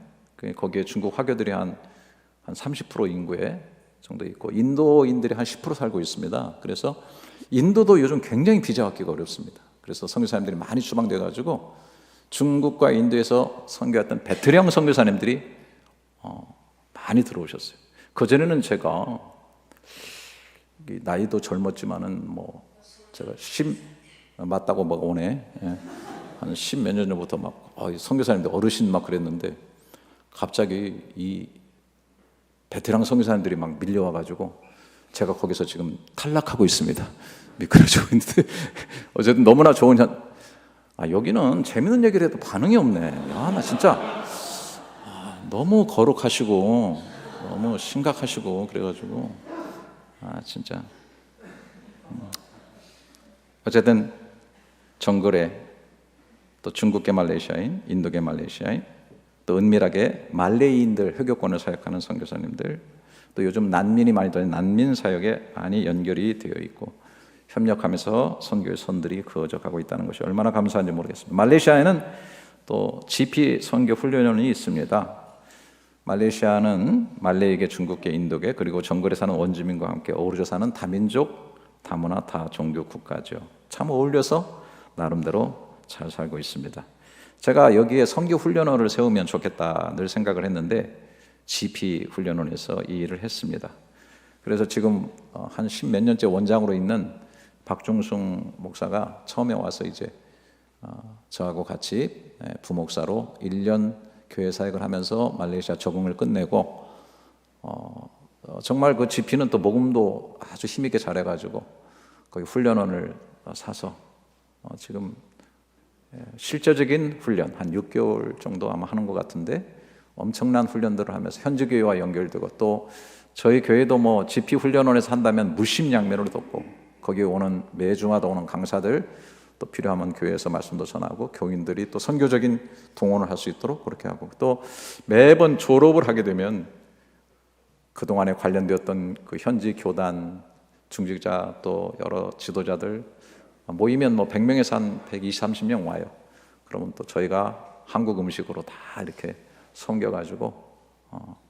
거기에 중국 화교들이 한 30% 인구에 정도 있고 인도인들이 한 10% 살고 있습니다. 그래서 인도도 요즘 굉장히 비자 받기가 어렵습니다. 그래서 선교사님들이 많이 추방돼 가지고 중국과 인도에서 선교했던 베테랑 선교사님들이 많이 들어오셨어요. 그전에는 제가 나이도 젊었지만은 뭐 제가 맞다고 막 오네. 한 10 몇 년 전부터 막 선교사님들 어르신 막 그랬는데 갑자기 이 베테랑 선교사님들이 막 밀려와가지고 제가 거기서 지금 탈락하고 있습니다. 미끄러지고 있는데 어쨌든 너무나 좋은 여기는 재밌는 얘기를 해도 반응이 없네. 나 진짜 너무 거룩하시고 너무 심각하시고 그래가지고 진짜 어쨌든 정글에 또 중국계 말레이시아인, 인도계 말레이시아인, 또 은밀하게 말레이인들 회교권을 사역하는 선교사님들, 또 요즘 난민이 많이 되는 난민 사역에 많이 연결이 되어 있고 협력하면서 선교의 선들이 그어져 가고 있다는 것이 얼마나 감사한지 모르겠습니다. 말레이시아에는 또 GP 선교 훈련원이 있습니다. 말레이시아는 말레이계, 중국계, 인도계 그리고 정글에 사는 원주민과 함께 어우러져 사는 다민족, 다문화, 다종교 국가죠. 참 어울려서 나름대로 잘 살고 있습니다. 제가 여기에 선교 훈련원을 세우면 좋겠다 늘 생각을 했는데 GP 훈련원에서 이 일을 했습니다. 그래서 지금 한 10몇 년째 원장으로 있는 박중승 목사가 처음에 와서 이제 저하고 같이 부목사로 1년 교회 사역을 하면서 말레이시아 적응을 끝내고 정말 그 GP는 또 복음도 아주 힘있게 잘해가지고 거기 훈련원을 사서 지금 실제적인 훈련 한 6개월 정도 아마 하는 것 같은데 엄청난 훈련들을 하면서 현지 교회와 연결되고 또 저희 교회도 뭐 GP 훈련원에서 한다면 무심양면으로 돕고 거기에 오는 매주마다 오는 강사들 또 필요하면 교회에서 말씀도 전하고 교인들이 또 선교적인 동원을 할 수 있도록 그렇게 하고 또 매번 졸업을 하게 되면 그동안에 관련되었던 그 현지 교단 중직자 또 여러 지도자들 모이면 뭐 100명에서 한 120, 30명 와요. 그러면 또 저희가 한국 음식으로 다 이렇게 섬겨가지고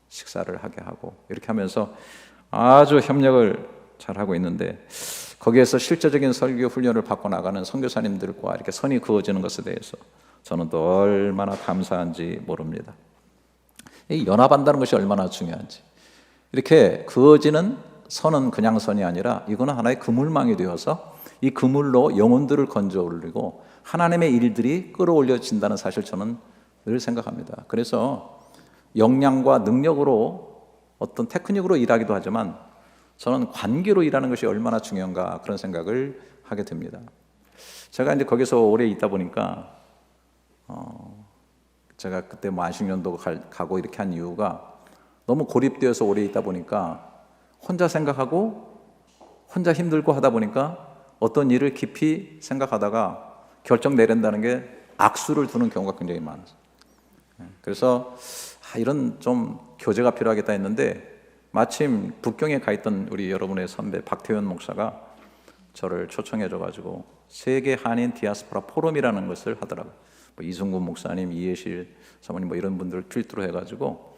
식사를 하게 하고 이렇게 하면서 아주 협력을 잘 하고 있는데 거기에서 실제적인 설교 훈련을 받고 나가는 선교사님들과 이렇게 선이 그어지는 것에 대해서 저는 또 얼마나 감사한지 모릅니다. 이 연합한다는 것이 얼마나 중요한지. 이렇게 그어지는 선은 그냥 선이 아니라 이거는 하나의 그물망이 되어서 이 그물로 영혼들을 건져 올리고 하나님의 일들이 끌어올려진다는 사실 저는 늘 생각합니다. 그래서 역량과 능력으로 어떤 테크닉으로 일하기도 하지만 저는 관계로 일하는 것이 얼마나 중요한가 그런 생각을 하게 됩니다. 제가 이제 거기서 오래 있다 보니까 제가 그때 뭐 안식년도 가고 이렇게 한 이유가 너무 고립되어서 오래 있다 보니까 혼자 생각하고 혼자 힘들고 하다 보니까 어떤 일을 깊이 생각하다가 결정 내린다는 게 악수를 두는 경우가 굉장히 많았어요. 그래서 이런 좀 교제가 필요하겠다 했는데 마침 북경에 가 있던 우리 여러분의 선배 박태현 목사가 저를 초청해 줘가지고 세계 한인 디아스포라 포럼이라는 것을 하더라고요. 뭐 이승gun 목사님, 이해실 사모님 뭐 이런 분들 필두로 해가지고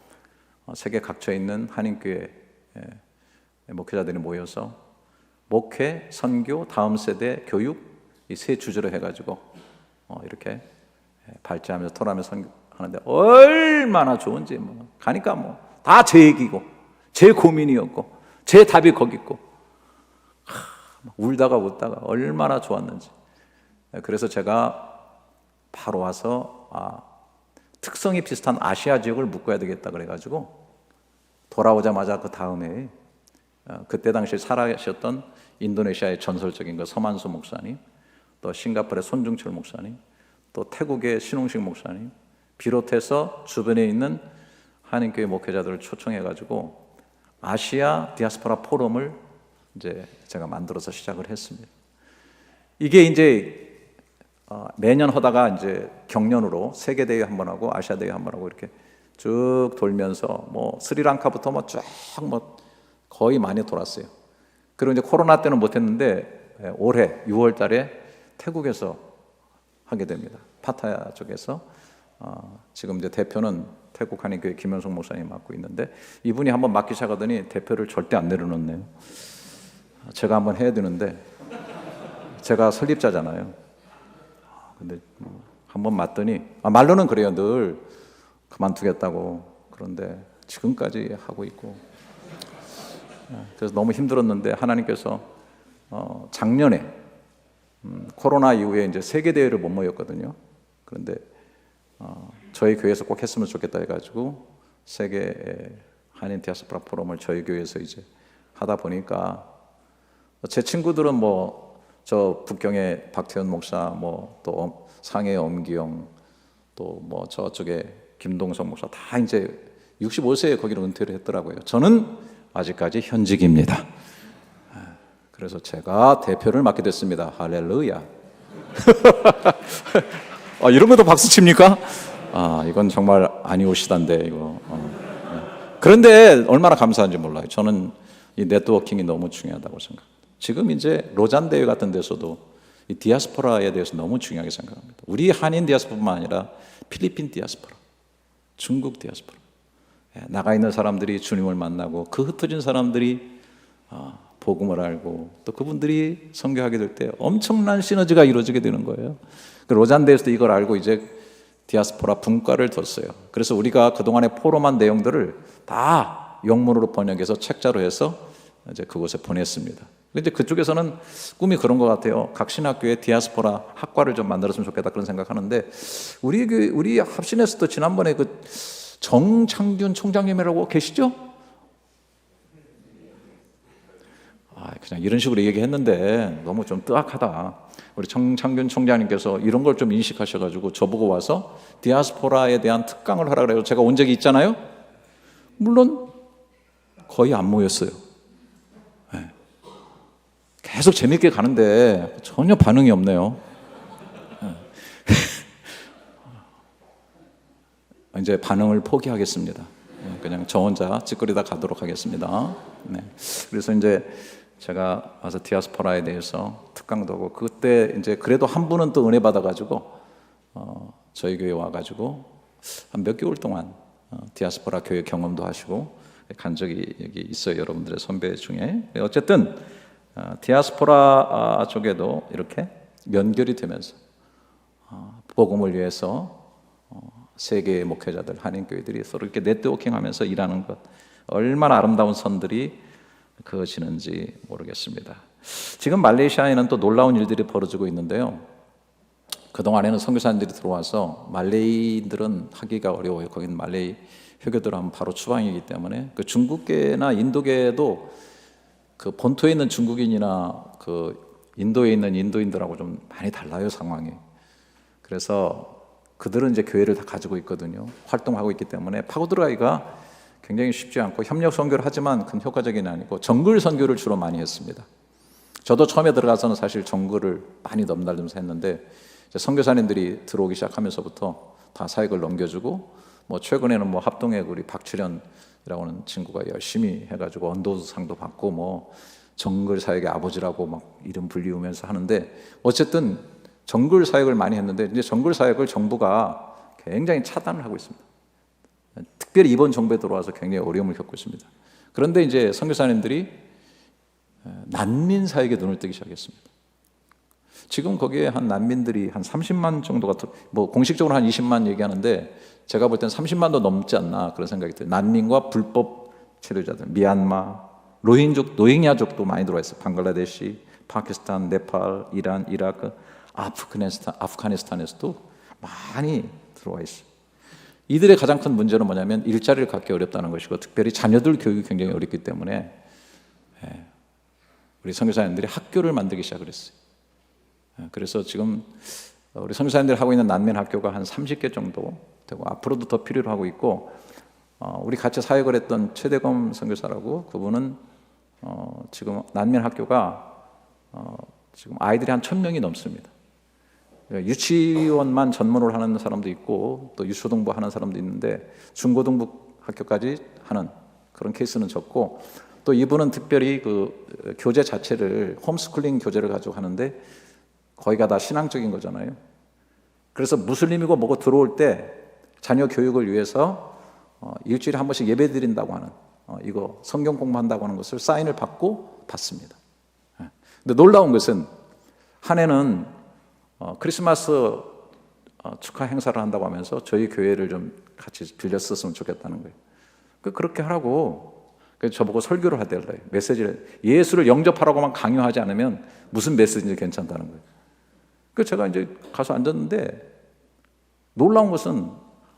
세계 각처에 있는 한인교회 목회자들이 모여서 목회, 선교, 다음 세대 교육 이 세 주제로 해가지고 이렇게 발제하면서 토론하면서 선교하는데 얼마나 좋은지 뭐 가니까 뭐 다 제 얘기고 제 고민이었고 제 답이 거기 있고 울다가 웃다가 얼마나 좋았는지. 그래서 제가 바로 와서 특성이 비슷한 아시아 지역을 묶어야 되겠다 그래가지고 돌아오자마자 그 다음에 그때 당시에 살아계셨던 인도네시아의 전설적인 그 서만수 목사님, 또 싱가포르의 손중철 목사님, 또 태국의 신홍식 목사님 비롯해서 주변에 있는 한인교회 목회자들을 초청해가지고 아시아 디아스포라 포럼을 이제 제가 만들어서 시작을 했습니다. 이게 이제 매년 하다가 이제 경년으로 세계 대회 한번 하고 아시아 대회 한번 하고 이렇게 쭉 돌면서 뭐 스리랑카부터 뭐 쫙 뭐 거의 많이 돌았어요. 그리고 이제 코로나 때는 못했는데 올해 6월달에 태국에서 하게 됩니다. 파타야 쪽에서 지금 이제 대표는 태국 한인교회 김현성 목사님 맡고 있는데 이분이 한번 맡기 시작하더니 대표를 절대 안 내려놓네요. 제가 한번 해야 되는데 제가 설립자잖아요. 근데 한번 맡더니 말로는 그래요. 늘 그만두겠다고. 그런데 지금까지 하고 있고 그래서 너무 힘들었는데 하나님께서 작년에 코로나 이후에 이제 세계 대회를 못 모였거든요. 그런데 저희 교회에서 꼭 했으면 좋겠다 해가지고 세계 한인 디아스포라 포럼을 저희 교회에서 이제 하다 보니까 제 친구들은 뭐 저 북경의 박태현 목사, 뭐 또 상해 엄기영, 또 뭐 저쪽에 김동성 목사 다 이제 65세에 거기로 은퇴를 했더라고요. 저는 아직까지 현직입니다. 그래서 제가 대표를 맡게 됐습니다. 할렐루야. 이런 것도 박수 칩니까? 이건 정말 아니오시단데 이거. 그런데 얼마나 감사한지 몰라요. 저는 이 네트워킹이 너무 중요하다고 생각합니다. 지금 이제 로잔 대회 같은 데서도 이 디아스포라에 대해서 너무 중요하게 생각합니다. 우리 한인 디아스포라뿐만 아니라 필리핀 디아스포라, 중국 디아스포라, 나가 있는 사람들이 주님을 만나고 그 흩어진 사람들이 복음을 알고 또 그분들이 선교하게 될 때 엄청난 시너지가 이루어지게 되는 거예요. 그 로잔 대회에서도 이걸 알고 이제 디아스포라 분과를 뒀어요. 그래서 우리가 그동안에 포럼한 내용들을 다 영문으로 번역해서 책자로 해서 이제 그곳에 보냈습니다. 근데 그쪽에서는 꿈이 그런 것 같아요. 각 신학교에 디아스포라 학과를 좀 만들었으면 좋겠다 그런 생각하는데 우리 합신에서도 지난번에 그 정창균 총장님이라고 계시죠? 그냥 이런 식으로 얘기했는데 너무 좀 뜨악하다. 우리 정창균 총장님께서 이런 걸 좀 인식하셔가지고 저보고 와서 디아스포라에 대한 특강을 하라 그래요. 제가 온 적이 있잖아요. 물론 거의 안 모였어요. 계속 재밌게 가는데 전혀 반응이 없네요. 이제 반응을 포기하겠습니다. 그냥 저 혼자 찌끄리다 가도록 하겠습니다. 그래서 이제 제가 와서 디아스포라에 대해서 특강도 하고 그때 이제 그래도 한 분은 또 은혜 받아가지고 저희 교회 와가지고 한 몇 개월 동안 디아스포라 교회 경험도 하시고 간 적이 여기 있어요. 여러분들의 선배 중에. 어쨌든 디아스포라 쪽에도 이렇게 연결이 되면서 복음을 위해서 세계의 목회자들, 한인교회들이 서로 이렇게 네트워킹하면서 일하는 것 얼마나 아름다운 선들이 그어지는지 모르겠습니다. 지금 말레이시아에는 또 놀라운 일들이 벌어지고 있는데요. 그동안에는 선교사님들이 들어와서 말레이인들은 하기가 어려워요. 거기는 말레이 회교들하면 바로 추방이기 때문에 그 중국계나 인도계도 그 본토에 있는 중국인이나 그 인도에 있는 인도인들하고 좀 많이 달라요, 상황이. 그래서 그들은 이제 교회를 다 가지고 있거든요. 활동하고 있기 때문에 파고 들어가기가 굉장히 쉽지 않고 협력 선교를 하지만 큰 효과적인 아니고 정글 선교를 주로 많이 했습니다. 저도 처음에 들어가서는 사실 정글을 많이 넘나들면서 했는데 선교사님들이 들어오기 시작하면서부터 다 사역을 넘겨주고 뭐 최근에는 뭐 합동의 우리 박출현이라고 하는 친구가 열심히 해가지고 언도상도 받고 뭐 정글 사역의 아버지라고 막 이름 불리우면서 하는데 어쨌든 정글 사역을 많이 했는데 이제 정글 사역을 정부가 굉장히 차단을 하고 있습니다. 특별히 이번 정부에 들어와서 굉장히 어려움을 겪고 있습니다. 그런데 이제 선교사님들이 난민 사역에 눈을 뜨기 시작했습니다. 지금 거기에 한 난민들이 한 30만 정도가 뭐 공식적으로 한 20만 얘기하는데 제가 볼 땐 30만도 넘지 않나 그런 생각이 들어요. 난민과 불법 체류자들, 미얀마, 로힝야족도 많이 들어와 있어요. 방글라데시, 파키스탄, 네팔, 이란, 이라크, 아프가니스탄에서도 많이 들어와 있어요. 이들의 가장 큰 문제는 뭐냐면 일자리를 갖기 어렵다는 것이고 특별히 자녀들 교육이 굉장히 어렵기 때문에 우리 선교사님들이 학교를 만들기 시작을 했어요. 그래서 지금 우리 선교사님들이 하고 있는 난민 학교가 한 30개 정도 되고 앞으로도 더 필요로 하고 있고 우리 같이 사역을 했던 최대검 선교사라고 그분은 지금 난민 학교가 지금 아이들이 한 1,000명이 넘습니다. 유치원만 전문으로 하는 사람도 있고 또 유초등부 하는 사람도 있는데 중고등부 학교까지 하는 그런 케이스는 적고 또 이분은 특별히 그 교재 자체를 홈스쿨링 교재를 가지고 하는데 거기가 다 신앙적인 거잖아요. 그래서 무슬림이고 뭐고 들어올 때 자녀 교육을 위해서 일주일에 한 번씩 예배 드린다고 하는 이거 성경 공부한다고 하는 것을 사인을 받고 받습니다. 근데 놀라운 것은 한 해는 크리스마스 축하 행사를 한다고 하면서 저희 교회를 좀 같이 빌렸었으면 좋겠다는 거예요. 그렇게 하라고 저보고 설교를 하달래요. 메시지를 예수를 영접하라고만 강요하지 않으면 무슨 메시지인지 괜찮다는 거예요. 그래서 제가 이제 가서 앉았는데 놀라운 것은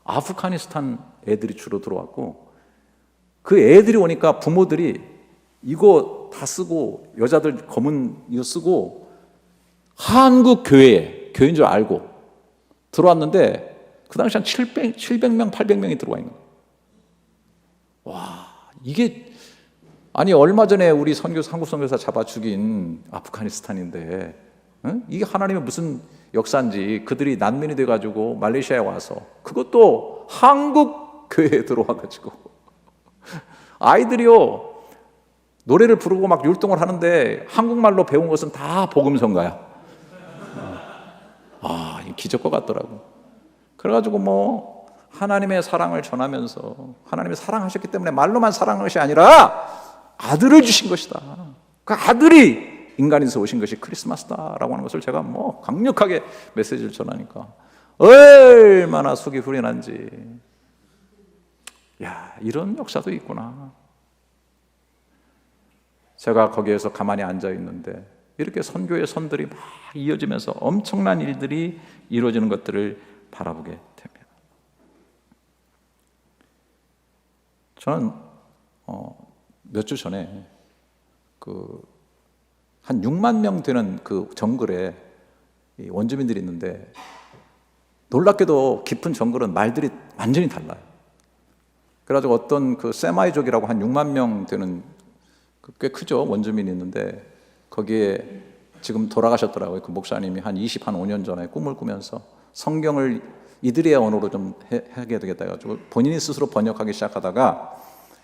아프가니스탄 애들이 주로 들어왔고 그 애들이 오니까 부모들이 이거 다 쓰고 여자들 검은 이거 쓰고 한국 교회인 줄 알고 들어왔는데 그 당시 한 700명, 800명이 들어와 있는 거예요. 와, 이게 아니 얼마 전에 우리 한국 선교사 잡아 죽인 아프가니스탄인데 이게 하나님의 무슨 역사인지 그들이 난민이 돼가지고 말레이시아에 와서 그것도 한국 교회에 들어와가지고 아이들이요 노래를 부르고 막 율동을 하는데 한국말로 배운 것은 다 복음성가야. 이 기적과 같더라고. 그래가지고 뭐 하나님의 사랑을 전하면서 하나님이 사랑하셨기 때문에 말로만 사랑하는 것이 아니라 아들을 주신 것이다. 그 아들이 인간에서 오신 것이 크리스마스다라고 하는 것을 제가 뭐 강력하게 메시지를 전하니까 얼마나 속이 후련한지. 야, 이런 역사도 있구나. 제가 거기에서 가만히 앉아 있는데 이렇게 선교의 선들이 막 이어지면서 엄청난 일들이 이루어지는 것들을 바라보게 됩니다. 저는 몇 주 전에 한 6만 명 되는 그 정글에 원주민들이 있는데 놀랍게도 깊은 정글은 말들이 완전히 달라요. 그래가지고 어떤 그 세마이족이라고 한 6만 명 되는 꽤 크죠 원주민이 있는데 거기에 지금 돌아가셨더라고요. 그 목사님이 한 5년 전에 꿈을 꾸면서 성경을 이들의 언어로 좀 하게 되겠다 해가지고 본인이 스스로 번역하기 시작하다가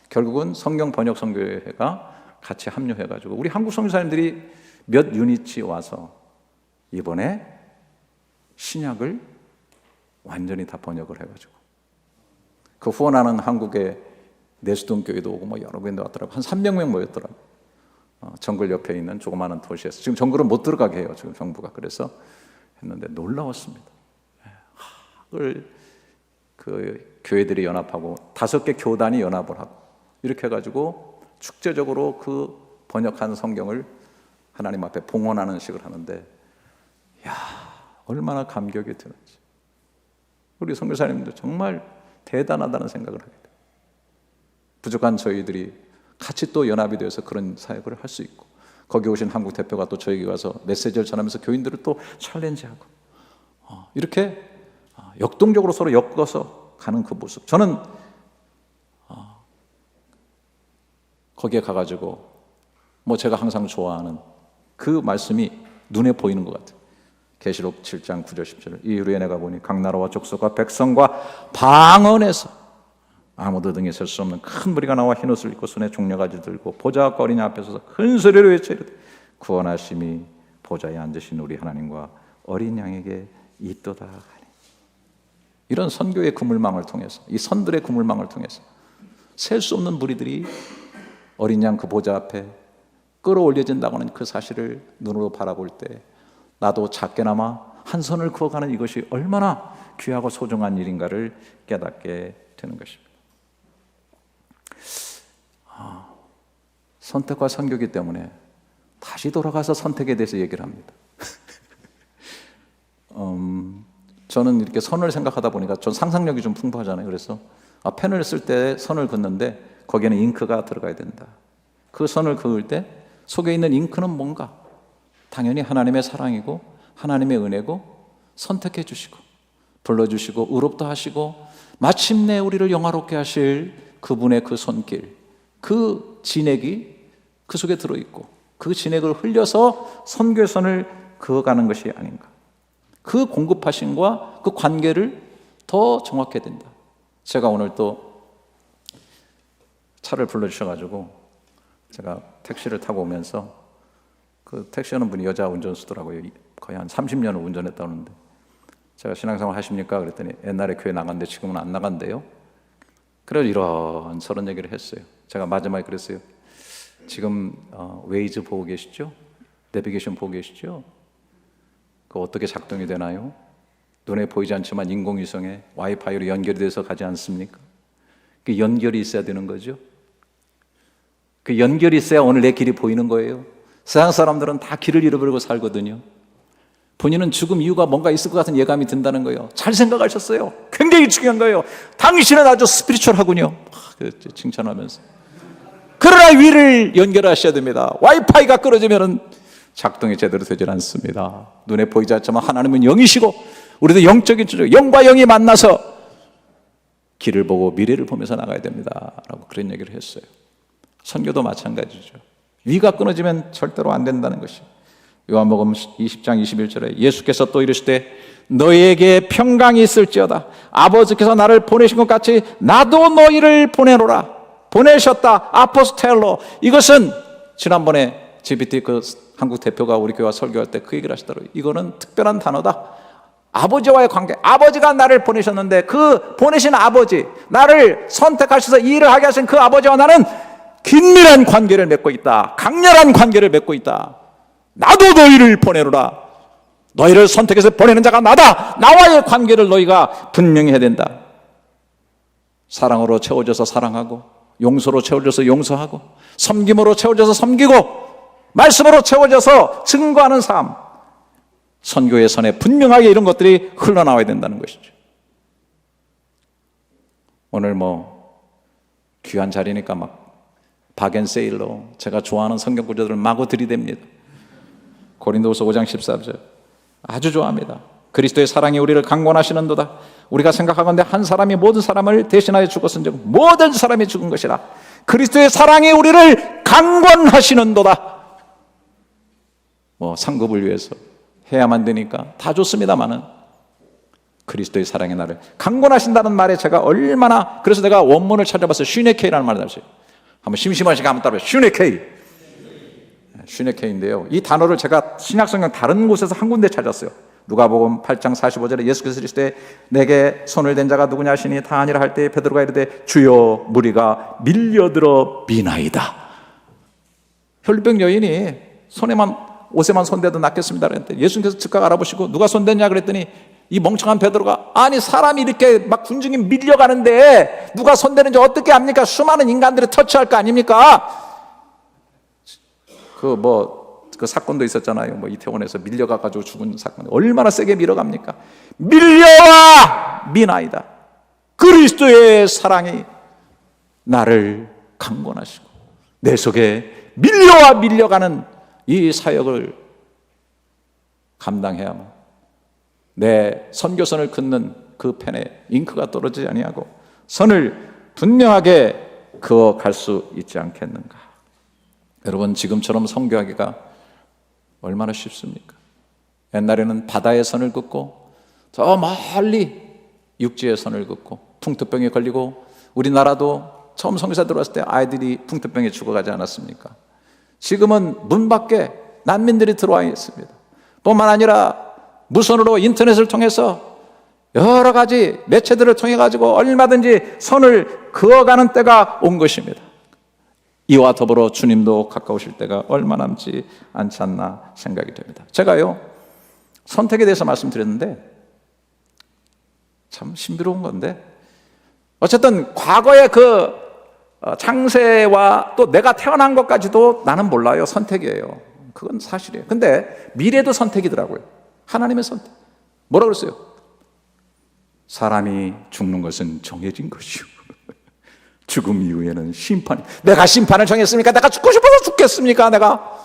결국은 성경 번역 선교회가 같이 합류해가지고 우리 한국 선교사님들이 몇 유닛이 와서 이번에 신약을 완전히 다 번역을 해가지고 그 후원하는 한국의 내수동 교회도 오고 뭐 여러 군데 왔더라고. 한 300명 모였더라고. 정글 옆에 있는 조그마한 도시에서 지금 정글은 못 들어가게 해요. 지금 정부가. 그래서 했는데 놀라웠습니다. 그걸 그 교회들이 연합하고 5개 교단이 연합을 하고 이렇게 해가지고 축제적으로 그 번역한 성경을 하나님 앞에 봉헌하는 식을 하는데 야, 얼마나 감격이 드는지. 우리 선교사님들 정말 대단하다는 생각을 하게 돼요. 부족한 저희들이 같이 또 연합이 되어서 그런 사역을 할 수 있고 거기 오신 한국 대표가 또 저에게 와서 메시지를 전하면서 교인들을 또 챌린지하고 이렇게 역동적으로 서로 엮어서 가는 그 모습. 저는 거기에 가가지고 뭐 제가 항상 좋아하는 그 말씀이 눈에 보이는 것 같아요. 계시록 7장 9절 10절 이후에 내가 보니 각 나라와 족속과 백성과 방언에서 아무도 등에 설 수 없는 큰 무리가 나와 흰옷을 입고 손에 종려가지 들고 보좌와 어린이 앞에 서서 큰 소리로 외쳐 이르되 구원하심이 보좌에 앉으신 우리 하나님과 어린 양에게 있도다 하니. 이런 선교의 그물망을 통해서 이 선들의 그물망을 통해서 셀 수 없는 무리들이 어린 양 그 보좌 앞에 끌어올려진다고 하는 그 사실을 눈으로 바라볼 때 나도 작게나마 한 선을 그어가는 이것이 얼마나 귀하고 소중한 일인가를 깨닫게 되는 것입니다. 선택과 선교기 때문에 다시 돌아가서 선택에 대해서 얘기를 합니다. 저는 이렇게 선을 생각하다 보니까 전 상상력이 좀 풍부하잖아요. 그래서 펜을 쓸 때 선을 긋는데 거기에는 잉크가 들어가야 된다. 그 선을 그을 때 속에 있는 잉크는 뭔가? 당연히 하나님의 사랑이고 하나님의 은혜고 선택해 주시고 불러주시고 의롭다 하시고 마침내 우리를 영화롭게 하실 그분의 그 손길, 그 진액이 그 속에 들어있고 그 진액을 흘려서 선교선을 그어가는 것이 아닌가. 그 공급하심과 그 관계를 더 정확해야 된다. 제가 오늘 또 차를 불러주셔가지고 제가 택시를 타고 오면서 그 택시 하는 분이 여자 운전수더라고요. 거의 한 30년을 운전했다 오는데 제가 신앙생활 하십니까? 그랬더니 옛날에 교회 나갔는데 지금은 안 나간대요. 그래서 이런 저런 얘기를 했어요. 제가 마지막에 그랬어요. 지금 웨이즈 보고 계시죠? 내비게이션 보고 계시죠? 그거 어떻게 작동이 되나요? 눈에 보이지 않지만 인공위성에 와이파이로 연결이 돼서 가지 않습니까? 그 연결이 있어야 되는 거죠. 그 연결이 있어야 오늘 내 길이 보이는 거예요. 세상 사람들은 다 길을 잃어버리고 살거든요. 본인은 죽음 이유가 뭔가 있을 것 같은 예감이 든다는 거예요. 잘 생각하셨어요. 굉장히 중요한 거예요. 당신은 아주 스피리추얼하군요. 칭찬하면서. 그러나 위를 연결하셔야 됩니다. 와이파이가 끊어지면 작동이 제대로 되질 않습니다. 눈에 보이지 않지만 하나님은 영이시고 우리도 영적인 주죠. 영과 영이 만나서 길을 보고 미래를 보면서 나가야 됩니다 라고 그런 얘기를 했어요. 선교도 마찬가지죠. 위가 끊어지면 절대로 안 된다는 것이. 요한복음 20장 21절에 예수께서 또 이르시되 너희에게 평강이 있을지어다. 아버지께서 나를 보내신 것 같이 나도 너희를 보내노라. 보내셨다. 아포스텔로. 이것은 지난번에 GBT 그 한국 대표가 우리 교회 설교할 때 그 얘기를 하시더라고요. 이거는 특별한 단어다. 아버지와의 관계. 아버지가 나를 보내셨는데 그 보내신 아버지, 나를 선택하셔서 이 일을 하게 하신 그 아버지와 나는 긴밀한 관계를 맺고 있다. 강렬한 관계를 맺고 있다. 나도 너희를 보내노라. 너희를 선택해서 보내는 자가 나다. 나와의 관계를 너희가 분명히 해야 된다. 사랑으로 채워져서 사랑하고, 용서로 채워져서 용서하고, 섬김으로 채워져서 섬기고, 말씀으로 채워져서 증거하는 삶. 선교의 선에 분명하게 이런 것들이 흘러나와야 된다는 것이죠. 오늘 귀한 자리니까 박앤세일로 제가 좋아하는 성경 구절들을 마구 들이댑니다. 고린도후서 5장 14절 아주 좋아합니다. 그리스도의 사랑이 우리를 강권하시는도다. 우리가 생각하건대 한 사람이 모든 사람을 대신하여 죽었은즉 모든 사람이 죽은 것이라. 그리스도의 사랑이 우리를 강권하시는도다. 상급을 위해서 해야만 되니까 다 좋습니다만은 그리스도의 사랑이 나를 강권하신다는 말에 제가 얼마나, 그래서 내가 원문을 찾아봤어요. 슈네케이라는 말을 다시 한번 심심하시게 한번 따라해요. 슈네케이인데요, 이 단어를 제가 신약성경 다른 곳에서 한 군데 찾았어요. 누가복음 8장 45절에 예수께서 이르시되 내게 손을 댄 자가 누구냐 하시니 다 아니라 할 때에 베드로가 이르되 주여 무리가 밀려들어 비나이다. 혈루병 여인이 옷에만 손대도 낫겠습니다 그랬더니 예수님께서 즉각 알아보시고 누가 손댔냐 그랬더니 이 멍청한 베드로가, 아니 사람이 이렇게 군중이 밀려가는데 누가 손대는지 어떻게 압니까? 수많은 인간들이 터치할 거 아닙니까? 그 사건도 있었잖아요. 이태원에서 밀려가가지고 죽은 사건. 얼마나 세게 밀어갑니까? 밀려와 미나이다. 그리스도의 사랑이 나를 강권하시고 내 속에 밀려와 밀려가는 이 사역을 감당해야만 내 선교선을 긋는 그 펜에 잉크가 떨어지지 아니하고 선을 분명하게 그어갈 수 있지 않겠는가. 여러분, 지금처럼 선교하기가 얼마나 쉽습니까? 옛날에는 바다의 선을 긋고 저 멀리 육지의 선을 긋고 풍토병에 걸리고, 우리나라도 처음 선교사 들어왔을 때 아이들이 풍토병에 죽어가지 않았습니까? 지금은 문 밖에 난민들이 들어와 있습니다. 뿐만 아니라 무선으로 인터넷을 통해서 여러 가지 매체들을 통해 가지고 얼마든지 선을 그어가는 때가 온 것입니다. 이와 더불어 주님도 가까우실 때가 얼마 남지 않지 않나 생각이 됩니다. 제가요, 선택에 대해서 말씀드렸는데 참 신비로운 건데, 어쨌든 과거의 그 창세와 또 내가 태어난 것까지도 나는 몰라요. 선택이에요. 그건 사실이에요. 근데 미래도 선택이더라고요. 하나님의 선택. 뭐라 그랬어요? 사람이 죽는 것은 정해진 것이요 죽음 이후에는 심판. 내가 심판을 정했습니까? 내가 죽고 싶어서 죽겠습니까? 내가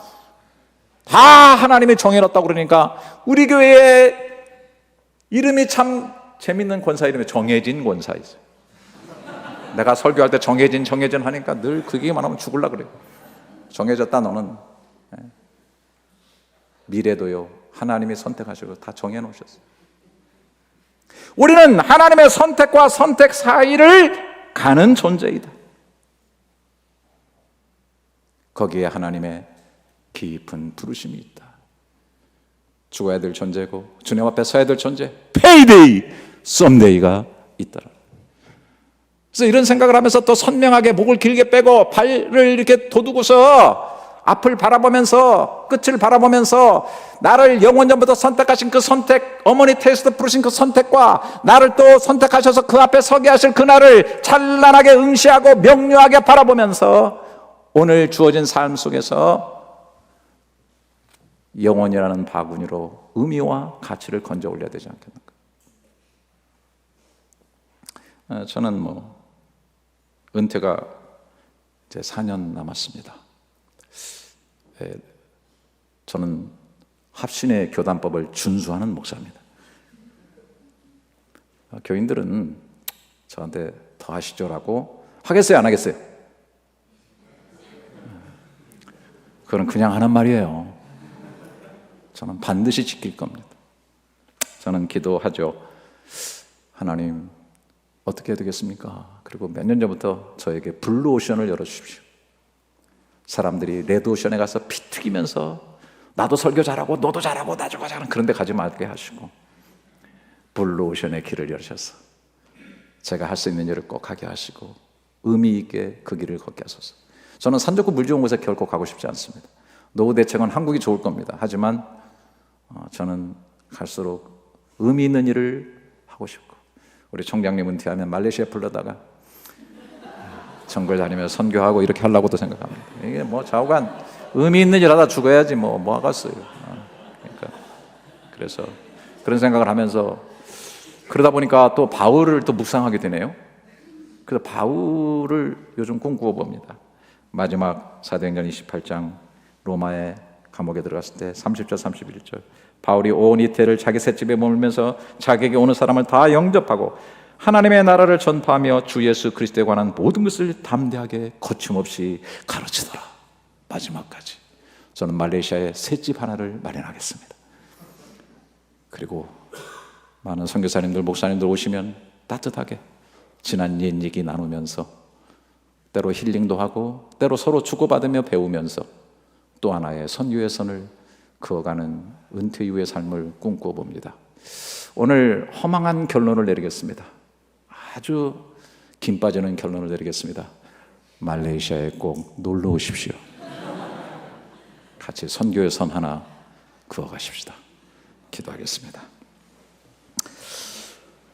다 하나님이 정해놨다고 그러니까, 우리 교회에 이름이 참 재밌는 권사 이름이 정해진 권사 있어요. 내가 설교할 때 정해진 하니까 늘 그 얘기만 하면 죽으려고 그래요. 정해졌다 너는. 미래도요, 하나님이 선택하시고 다 정해놓으셨어요. 우리는 하나님의 선택과 선택 사이를 가는 존재이다. 거기에 하나님의 깊은 부르심이 있다. 죽어야 될 존재고 주님 앞에 서야 될 존재, 페이데이, 썸데이가 있더라. 그래서 이런 생각을 하면서 또 선명하게 목을 길게 빼고 발을 이렇게 돋우고서 앞을 바라보면서, 끝을 바라보면서 나를 영원전부터 선택하신 그 선택, 어머니 태에서도 부르신 그 선택과 나를 또 선택하셔서 그 앞에 서게 하실 그날을 찬란하게 응시하고 명료하게 바라보면서 오늘 주어진 삶 속에서 영혼이라는 바구니로 의미와 가치를 건져 올려야 되지 않겠는가? 저는 은퇴가 이제 4년 남았습니다. 저는 합신의 교단법을 준수하는 목사입니다. 교인들은 저한테 더 하시죠라고 하겠어요, 안 하겠어요? 그건 그냥 하는 말이에요. 저는 반드시 지킬 겁니다. 저는 기도하죠. 하나님, 어떻게 해야 되겠습니까? 그리고 몇 년 전부터 저에게 블루오션을 열어주십시오. 사람들이 레드오션에 가서 피 튀기면서 나도 설교 잘하고 너도 잘하고 나 저거 잘하는 그런 데 가지 말게 하시고 블루오션의 길을 열으셔서 제가 할 수 있는 일을 꼭 하게 하시고 의미 있게 그 길을 걷게 하소서. 저는 산 좋고 물 좋은 곳에 결코 가고 싶지 않습니다. 노후 대책은 한국이 좋을 겁니다. 하지만 저는 갈수록 의미 있는 일을 하고 싶고, 우리 총장님 은퇴하면 말레이시아 불러다가 정글 다니면서 선교하고 이렇게 하려고도 생각합니다. 이게 좌우간 의미 있는 일 하다 죽어야지 뭐 하겠어요. 그러니까 그래서 그런 생각을 하면서 그러다 보니까 또 바울을 또 묵상하게 되네요. 그래서 바울을 요즘 꿈꾸어 봅니다. 마지막 사도행전 28장 로마의 감옥에 들어갔을 때 30절 31절 바울이 온 이태를 자기 셋집에 머물면서 자기에게 오는 사람을 다 영접하고 하나님의 나라를 전파하며 주 예수 그리스도에 관한 모든 것을 담대하게 거침없이 가르치더라. 마지막까지 저는 말레이시아에 셋집 하나를 마련하겠습니다. 그리고 많은 선교사님들 목사님들 오시면 따뜻하게 지난 옛 얘기 나누면서 때로 힐링도 하고 때로 서로 주고받으며 배우면서 또 하나의 선교의 선을 그어가는 은퇴 이후의 삶을 꿈꾸어 봅니다. 오늘 허망한 결론을 내리겠습니다. 아주 김 빠지는 결론을 내리겠습니다. 말레이시아에 꼭 놀러 오십시오. 같이 선교의 선 하나 그어가십시다. 기도하겠습니다.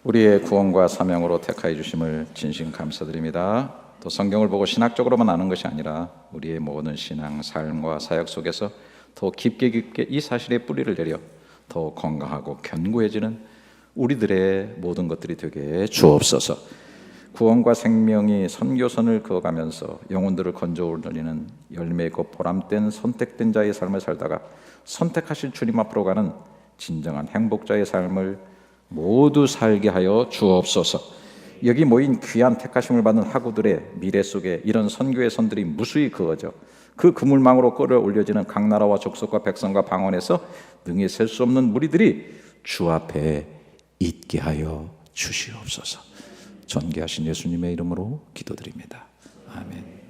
우리의 구원과 사명으로 택하여 주심을 진심 감사드립니다. 또 성경을 보고 신학적으로만 아는 것이 아니라 우리의 모든 신앙, 삶과 사역 속에서 더 깊게 이 사실에 뿌리를 내려 더 건강하고 견고해지는 우리들의 모든 것들이 되게 주옵소서. 구원과 생명이 선교선을 그어가면서 영혼들을 건져 올리는 열매있고 보람된 선택된 자의 삶을 살다가 선택하실 주님 앞으로 가는 진정한 행복자의 삶을 모두 살게 하여 주옵소서. 여기 모인 귀한 택하심을 받은 학우들의 미래 속에 이런 선교의 선들이 무수히 그어져 그 그물망으로 끌어올려지는 각 나라와 족속과 백성과 방언에서 능히 셀 수 없는 무리들이 주 앞에 있게 하여 주시옵소서. 존귀하신 예수님의 이름으로 기도드립니다. 아멘.